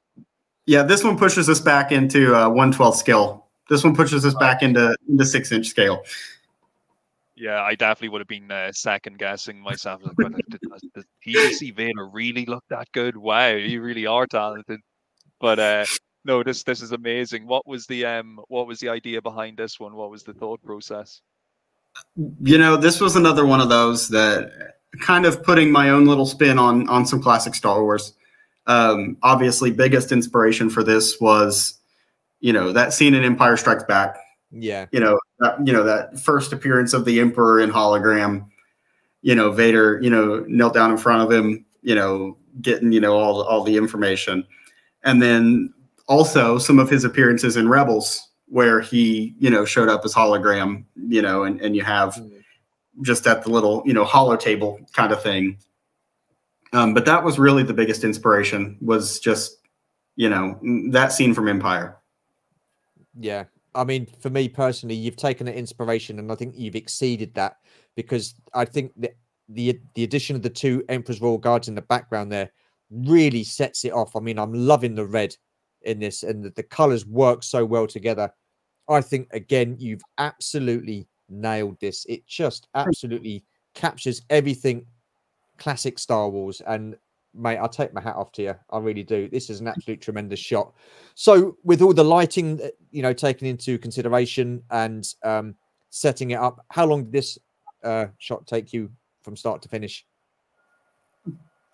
This one pushes us back into 1/12 scale. This one pushes us back into 6-inch scale. Yeah, I definitely would have been second guessing myself. Like, does TVC Vader really look that good? Wow, you really are talented. But no, this is amazing. What was the idea behind this one? What was the thought process? You know, this was another one of those that kind of putting my own little spin on some classic Star Wars. Obviously, biggest inspiration for this was, you know, that scene in Empire Strikes Back. Yeah. You know, that first appearance of the Emperor in hologram. You know, Vader, you know, knelt down in front of him, you know, getting, you know, all the information. And then also some of his appearances in Rebels, where he, you know, showed up as hologram, you know, and you have just at the little, you know, holo table kind of thing. But that was really the biggest inspiration, was just, you know, that scene from Empire. Yeah. I mean, for me personally, you've taken an inspiration and I think you've exceeded that, because I think that the addition of the two Emperor's Royal Guards in the background there really sets it off. I mean, I'm loving the red in this, and the colors work so well together. I think, again, you've absolutely nailed this. It just absolutely captures everything classic Star Wars. And mate, I'll take my hat off to you. I really do. This is an absolute tremendous shot. So with all the lighting, you know, taken into consideration and setting it up, how long did this shot take you from start to finish?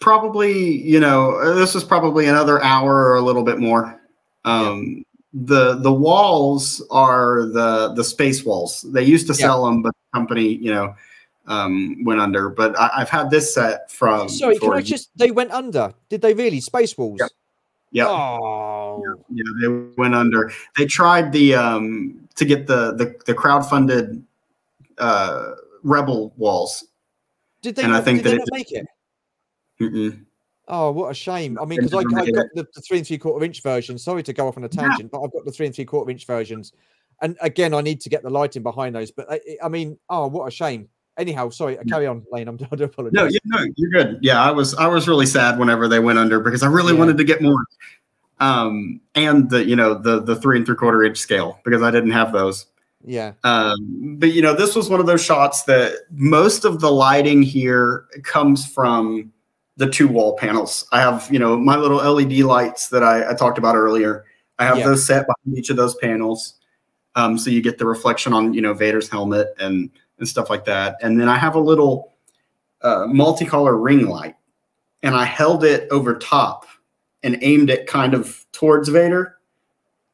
Probably, you know, this was probably another hour or a little bit more. The walls are the space walls. They used to sell them, but the company, you know, went under. But I've had this set from. Sorry, can I just? They went under. Did they really? Space walls. Yeah. Oh. Yeah, they went under. They tried to get the crowdfunded Rebel walls. Did they? And I think did they not make it? Mm-mm. Oh, what a shame. I mean, because I got the 3 3/4 inch version. Sorry to go off on a tangent, but I've got the 3 3/4 inch versions. And again, I need to get the lighting behind those. But I mean, oh, what a shame. Anyhow, sorry, carry on, Layne. I do apologize. No, you're good. Yeah, I was really sad whenever they went under, because I really wanted to get more. And the, you know, the 3 3/4 inch scale, because I didn't have those. Yeah. But you know, this was one of those shots that most of the lighting here comes from the two wall panels. I have, you know, my little LED lights that I talked about earlier. I have those set behind each of those panels. So you get the reflection on, you know, Vader's helmet and stuff like that. And then I have a little multicolor ring light, and I held it over top and aimed it kind of towards Vader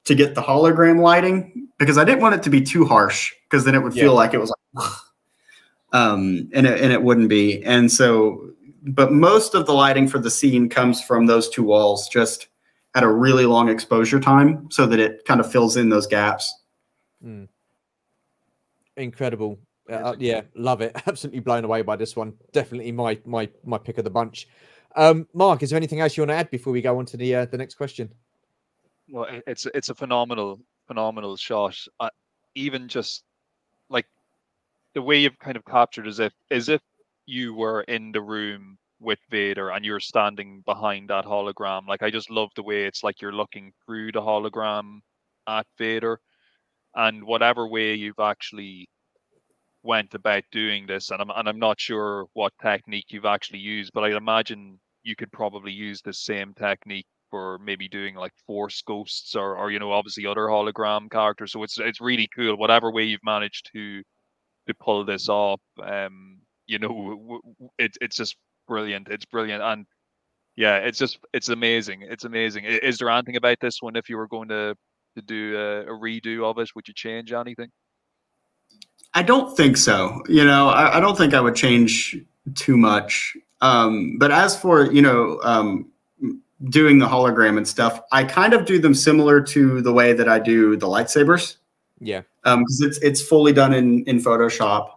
to get the hologram lighting, because I didn't want it to be too harsh, because then it would feel like it was like, and it wouldn't be. And so, but most of the lighting for the scene comes from those two walls, just at a really long exposure time, so that it kind of fills in those gaps. Incredible. Yeah, love it. Absolutely blown away by this one. Definitely my pick of the bunch. Mark, is there anything else you want to add before we go on to the next question? Well, it's a phenomenal shot. Even just like the way you've kind of captured, as if you were in the room with Vader and you're standing behind that hologram. Like, I just love the way it's like you're looking through the hologram at Vader, and whatever way you've actually went about doing this, and I'm not sure what technique you've actually used, but I imagine you could probably use the same technique for maybe doing like Force Ghosts or you know, obviously other hologram characters. So it's really cool, whatever way you've managed to pull this off. You know, it's just brilliant. It's brilliant. And Yeah, it's amazing. It's amazing. Is there anything about this one, if you were going to do a redo of it, would you change anything? I don't think so. You know, I don't think I would change too much. But as for, doing the hologram and stuff, I kind of do them similar to the way that I do the lightsabers. Yeah. Because it's fully done in Photoshop.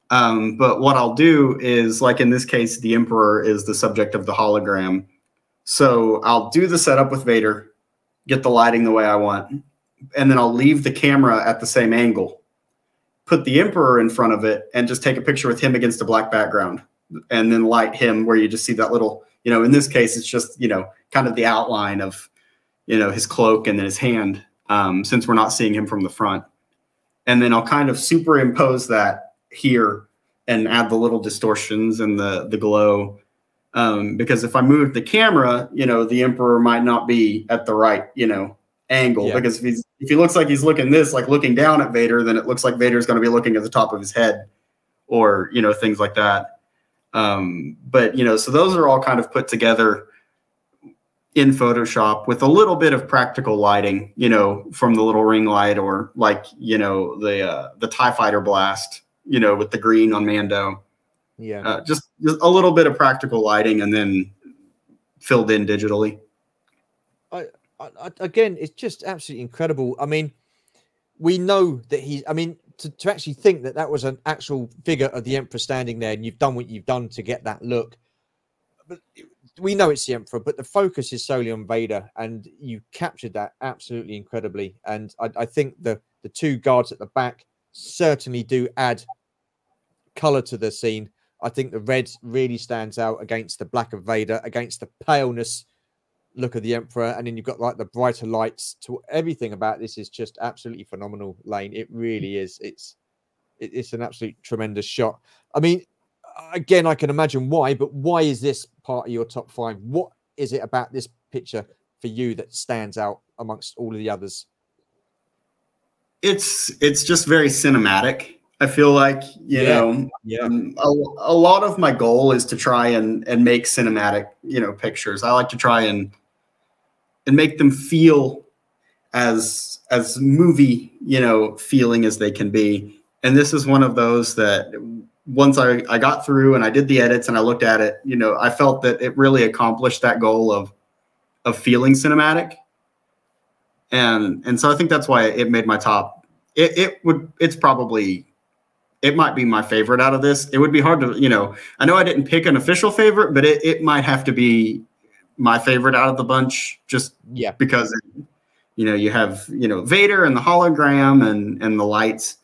But what I'll do is, like in this case, the Emperor is the subject of the hologram. So I'll do the setup with Vader, get the lighting the way I want, and then I'll leave the camera at the same angle, put the Emperor in front of it, and just take a picture with him against a black background, and then light him where you just see that little, in this case, it's just, kind of the outline of, his cloak and then his hand, since we're not seeing him from the front. And then I'll kind of superimpose that here and add the little distortions and the glow. Because if I move the camera, the Emperor might not be at the right, angle. Yeah. Because if he looks like he's looking like looking down at Vader, then it looks like Vader's going to be looking at the top of his head, or, things like that. But, so those are all kind of put together in Photoshop with a little bit of practical lighting, from the little ring light, or like, the TIE Fighter blast, with the green on Mando. Yeah. Just a little bit of practical lighting and then filled in digitally. Again, it's just absolutely incredible. I mean, we know that to actually think that that was an actual figure of the Emperor standing there, and you've done what you've done to get that look. But we know it's the Emperor, but the focus is solely on Vader, and you captured that absolutely incredibly. And I think the two guards at the back certainly do add color to the scene. I think the red really stands out against the black of Vader, against the paleness look of the Emperor, and then you've got like the brighter lights. To everything about this is just absolutely phenomenal, Layne. It really is. It's an absolute tremendous shot. I mean, again, I can imagine why, but why is this part of your top 5? What is it about this picture for you that stands out amongst all of the others? It's just very cinematic. I feel like, a lot of my goal is to try and make cinematic, pictures. I like to try and make them feel as movie, feeling as they can be. And this is one of those that once I got through and I did the edits and I looked at it, I felt that it really accomplished that goal of feeling cinematic. And so I think that's why it made my top. It might be my favorite out of this. It would be hard to, I know I didn't pick an official favorite, but it might have to be my favorite out of the bunch, just because, you have, Vader and the hologram and the lights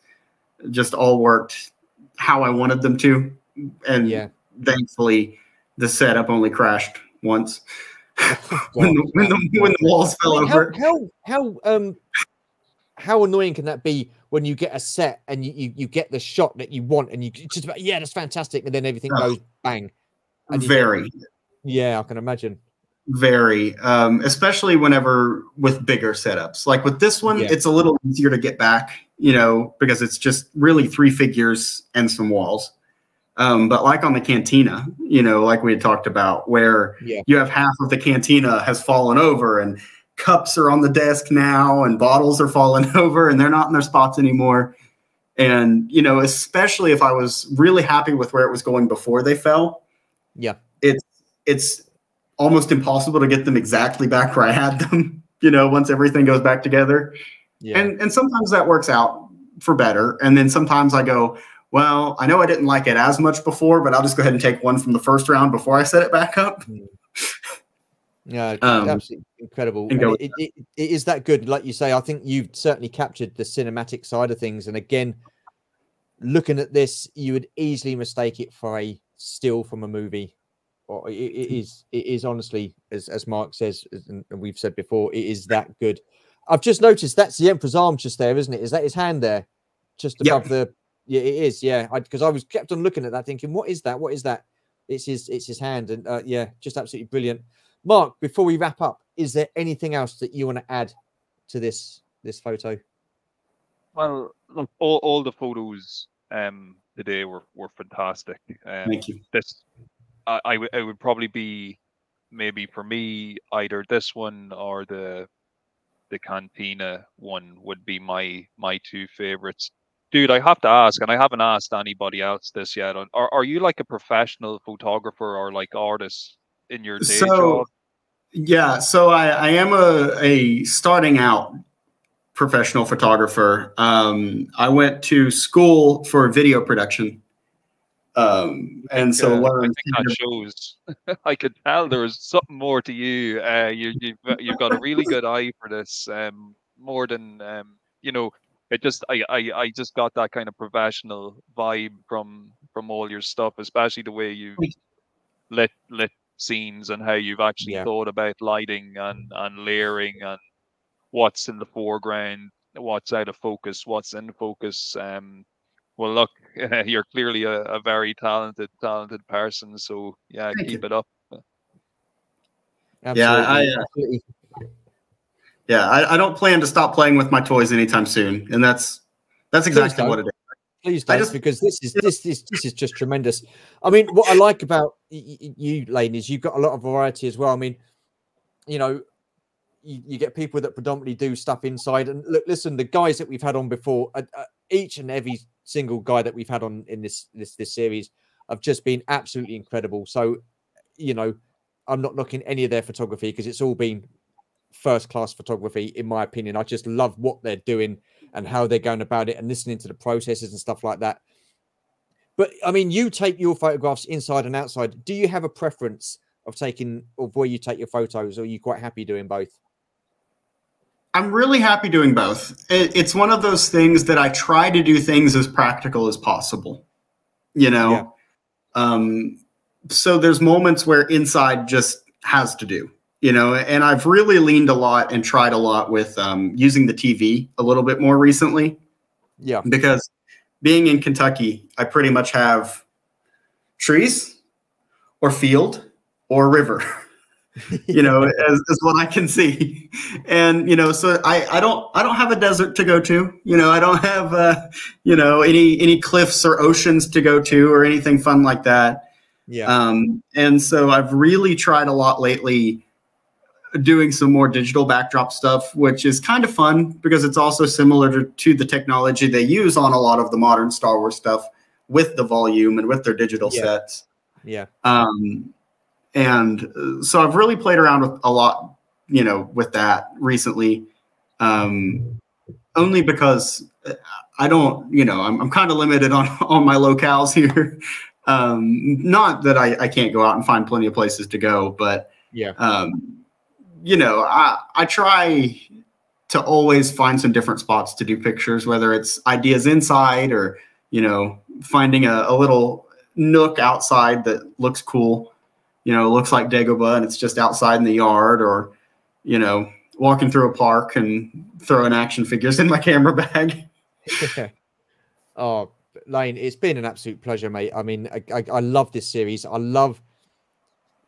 just all worked how I wanted them to. And thankfully the setup only crashed once. when the walls fell over. How annoying can that be when you get a set and you get the shot that you want, and you just about, that's fantastic, and then everything goes bang. Very. I can imagine. Very, especially whenever with bigger setups. Like with this one, it's a little easier to get back, because it's just really 3 figures and some walls. But like on the cantina, like we had talked about, where you have half of the cantina has fallen over and cups are on the desk now and bottles are falling over and they're not in their spots anymore. And, especially if I was really happy with where it was going before they fell. Yeah. It's almost impossible to get them exactly back where I had them, once everything goes back together. Yeah. And sometimes that works out for better. And then sometimes I go, well, I know I didn't like it as much before, but I'll just go ahead and take one from the first round before I set it back up. Yeah, absolutely incredible. It is that good. Like you say, I think you've certainly captured the cinematic side of things. And again, looking at this, you would easily mistake it for a still from a movie. Or it is honestly, as Mark says, and we've said before, it is that good. I've just noticed that's the Emperor's arm just there, isn't it? Is that his hand there? Just above the... Yeah, it is. Yeah, because I was kept on looking at that thinking, what is that? What is that? It's his hand. And just absolutely brilliant. Mark, before we wrap up, is there anything else that you want to add to this photo? Well, look, all the photos today were fantastic. Thank you. This, I would probably be maybe for me, either this one or the Cantina one would be my two favorites. Dude, I have to ask, and I haven't asked anybody else this yet. Are you like a professional photographer or like artist in your day So job? yeah, so I am a starting out professional photographer. I went to school for video production. And so I learned think that shows. I could tell there was something more to you. You've got a really good eye for this. More than you know. It just I just got that kind of professional vibe from all your stuff, especially the way you've lit scenes and how you've actually Yeah. thought about lighting and layering and what's in the foreground, what's out of focus, what's in focus. Well, look, you're clearly a very talented person. So yeah, Thank keep you. it up. Absolutely. Yeah, Absolutely. I don't plan to stop playing with my toys anytime soon, and that's exactly what it is. Please I don't, just because this is just tremendous. I mean, what I like about you, Layne, is you've got a lot of variety as well. I mean, you know, you get people that predominantly do stuff inside. And look, listen, the guys that we've had on before, each and every single guy that we've had on in this series have just been absolutely incredible. So, you know, I'm not knocking any of their photography because it's all been first class photography, in my opinion. I just love what they're doing and how they're going about it and listening to the processes and stuff like that. But I mean, you take your photographs inside and outside. Do you have a preference of where you take your photos, or are you quite happy doing both? I'm really happy doing both. It's one of those things that I try to do things as practical as possible, you know? Yeah. So there's moments where inside just has to do, you know, and I've really leaned a lot and tried a lot with using the TV a little bit more recently. Yeah. Because being in Kentucky, I pretty much have trees or field or river. You know, as what I can see. And, you know, so I don't have a desert to go to, you know, I don't have, you know, any cliffs or oceans to go to or anything fun like that. Yeah. And so I've really tried a lot lately doing some more digital backdrop stuff, which is kind of fun because it's also similar to the technology they use on a lot of the modern Star Wars stuff with the volume and with their digital sets. Yeah. And so I've really played around with a lot, you know, with that recently, only because I don't, you know, I'm kind of limited on my locales here. Not that I can't go out and find plenty of places to go, but yeah. you know, I try to always find some different spots to do pictures, whether it's ideas inside or, you know, finding a little nook outside that looks cool. You know, it looks like Dagobah and it's just outside in the yard, or, you know, walking through a park and throwing action figures in my camera bag. Oh, Layne, it's been an absolute pleasure, mate. I mean, I love this series. I love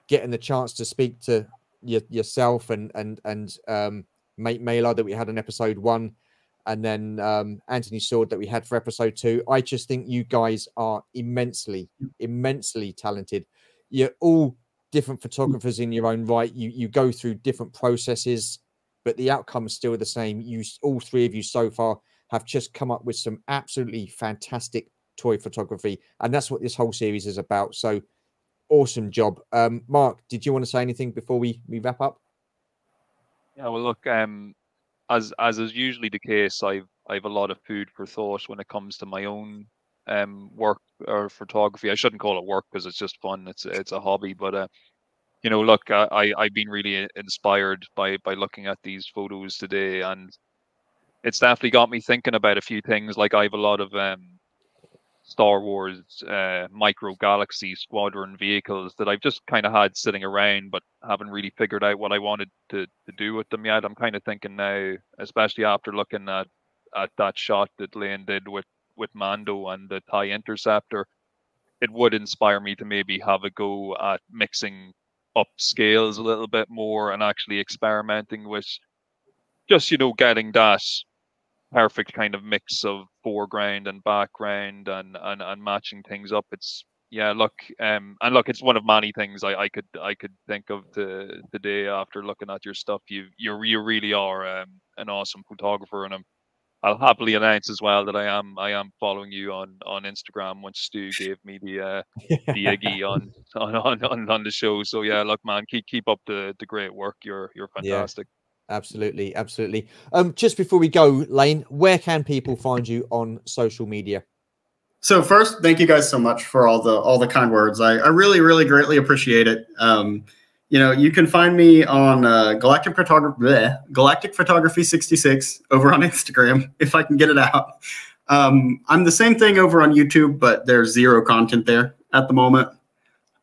getting the chance to speak to yourself and mate Mailer that we had in episode 1, and then Anthony Sword that we had for episode 2. I just think you guys are immensely talented. You're all different photographers in your own right. You go through different processes, but the outcome is still the same. All three of you so far have just come up with some absolutely fantastic toy photography, and that's what this whole series is about. So awesome job. Mark, did you want to say anything before we wrap up? Yeah, well, look, as is usually the case, I've a lot of food for thought when it comes to my own work or photography. I shouldn't call it work because it's just fun. It's a hobby, but you know, look, I've been really inspired by looking at these photos today, and it's definitely got me thinking about a few things. Like I have a lot of Star Wars micro galaxy squadron vehicles that I've just kind of had sitting around, but haven't really figured out what I wanted to do with them yet. I'm kind of thinking now, especially after looking at that shot that Layne did with Mando and the TIE Interceptor, it would inspire me to maybe have a go at mixing up scales a little bit more and actually experimenting with just, you know, getting that perfect kind of mix of foreground and background and matching things up. yeah, look, and look, it's one of many things I could think of today after looking at your stuff. You really are an awesome photographer, and I'll happily announce as well that I am following you on Instagram once Stu gave me the Iggy on the show. So yeah, look, man, keep up the great work. You're Yeah, fantastic. absolutely, absolutely. Just before we go, Layne, where can people find you on social media? So first, thank you guys so much for all the kind words. I really, really greatly appreciate it. You know, you can find me on GalacticPhotography66 over on Instagram, if I can get it out. I'm the same thing over on YouTube, but there's zero content there at the moment.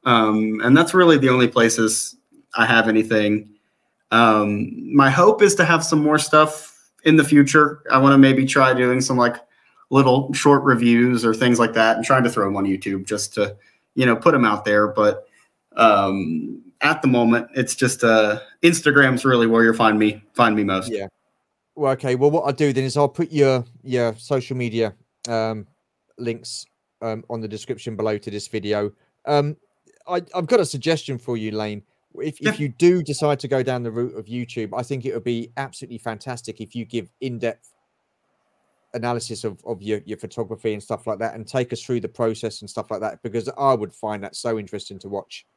And that's really the only places I have anything. My hope is to have some more stuff in the future. I want to maybe try doing some like little short reviews or things like that and trying to throw them on YouTube just to, you know, put them out there. But at the moment, it's just Instagram's really where you'll find me most. Yeah. Well, okay. Well, what I'll do then is I'll put your social media links on the description below to this video. I've got a suggestion for you, Layne. If you do decide to go down the route of YouTube, I think it would be absolutely fantastic if you give in-depth analysis of your photography and stuff like that, and take us through the process and stuff like that, because I would find that so interesting to watch.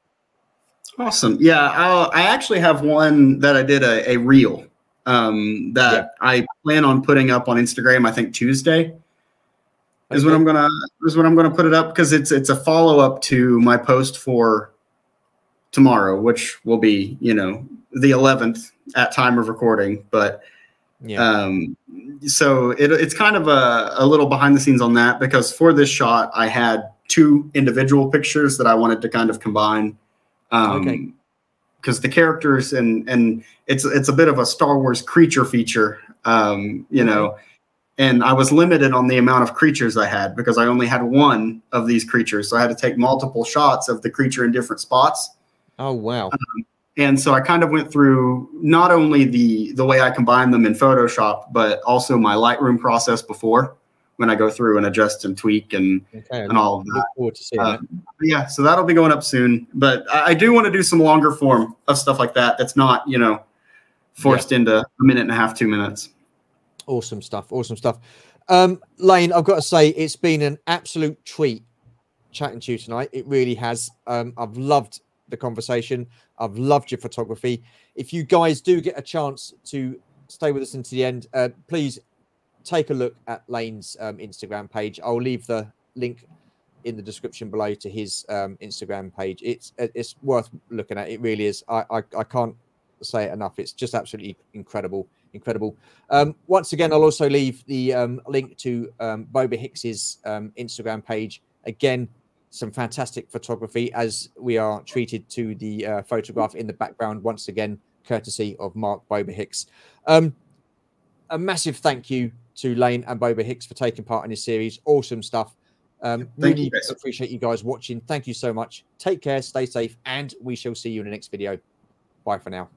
Awesome. Yeah, I actually have one that I did a reel that I plan on putting up on Instagram. I think Tuesday is when I'm gonna put it up, because it's a follow up to my post for tomorrow, which will be, you know, the 11th at time of recording. But so it's kind of a little behind the scenes on that, because for this shot I had two individual pictures that I wanted to kind of combine. Because the characters and it's a bit of a Star Wars creature feature, you know, and I was limited on the amount of creatures I had because I only had one of these creatures, so I had to take multiple shots of the creature in different spots. Oh wow! And so I kind of went through not only the way I combine them in Photoshop, but also my Lightroom process before, when I go through and adjust and tweak and all of that. Look forward to seeing that. Yeah, so that'll be going up soon. But I do want to do some longer form of stuff like that. That's not, you know, forced into a minute and a half, 2 minutes. Awesome stuff. Awesome stuff. Layne, I've got to say, it's been an absolute treat chatting to you tonight. It really has. I've loved the conversation. I've loved your photography. If you guys do get a chance to stay with us until the end, please take a look at Layne's Instagram page. I'll leave the link in the description below to his Instagram page. It's worth looking at. It really is. I can't say it enough. It's just absolutely incredible. Once again, I'll also leave the link to BobaHicks' Instagram page. Again, some fantastic photography, as we are treated to the photograph in the background, once again, courtesy of Mark BobaHicks. A massive thank you to Layne and BobaHicks for taking part in this series. Awesome stuff. Really appreciate you guys watching. Thank you so much. Take care, stay safe, and we shall see you in the next video. Bye for now.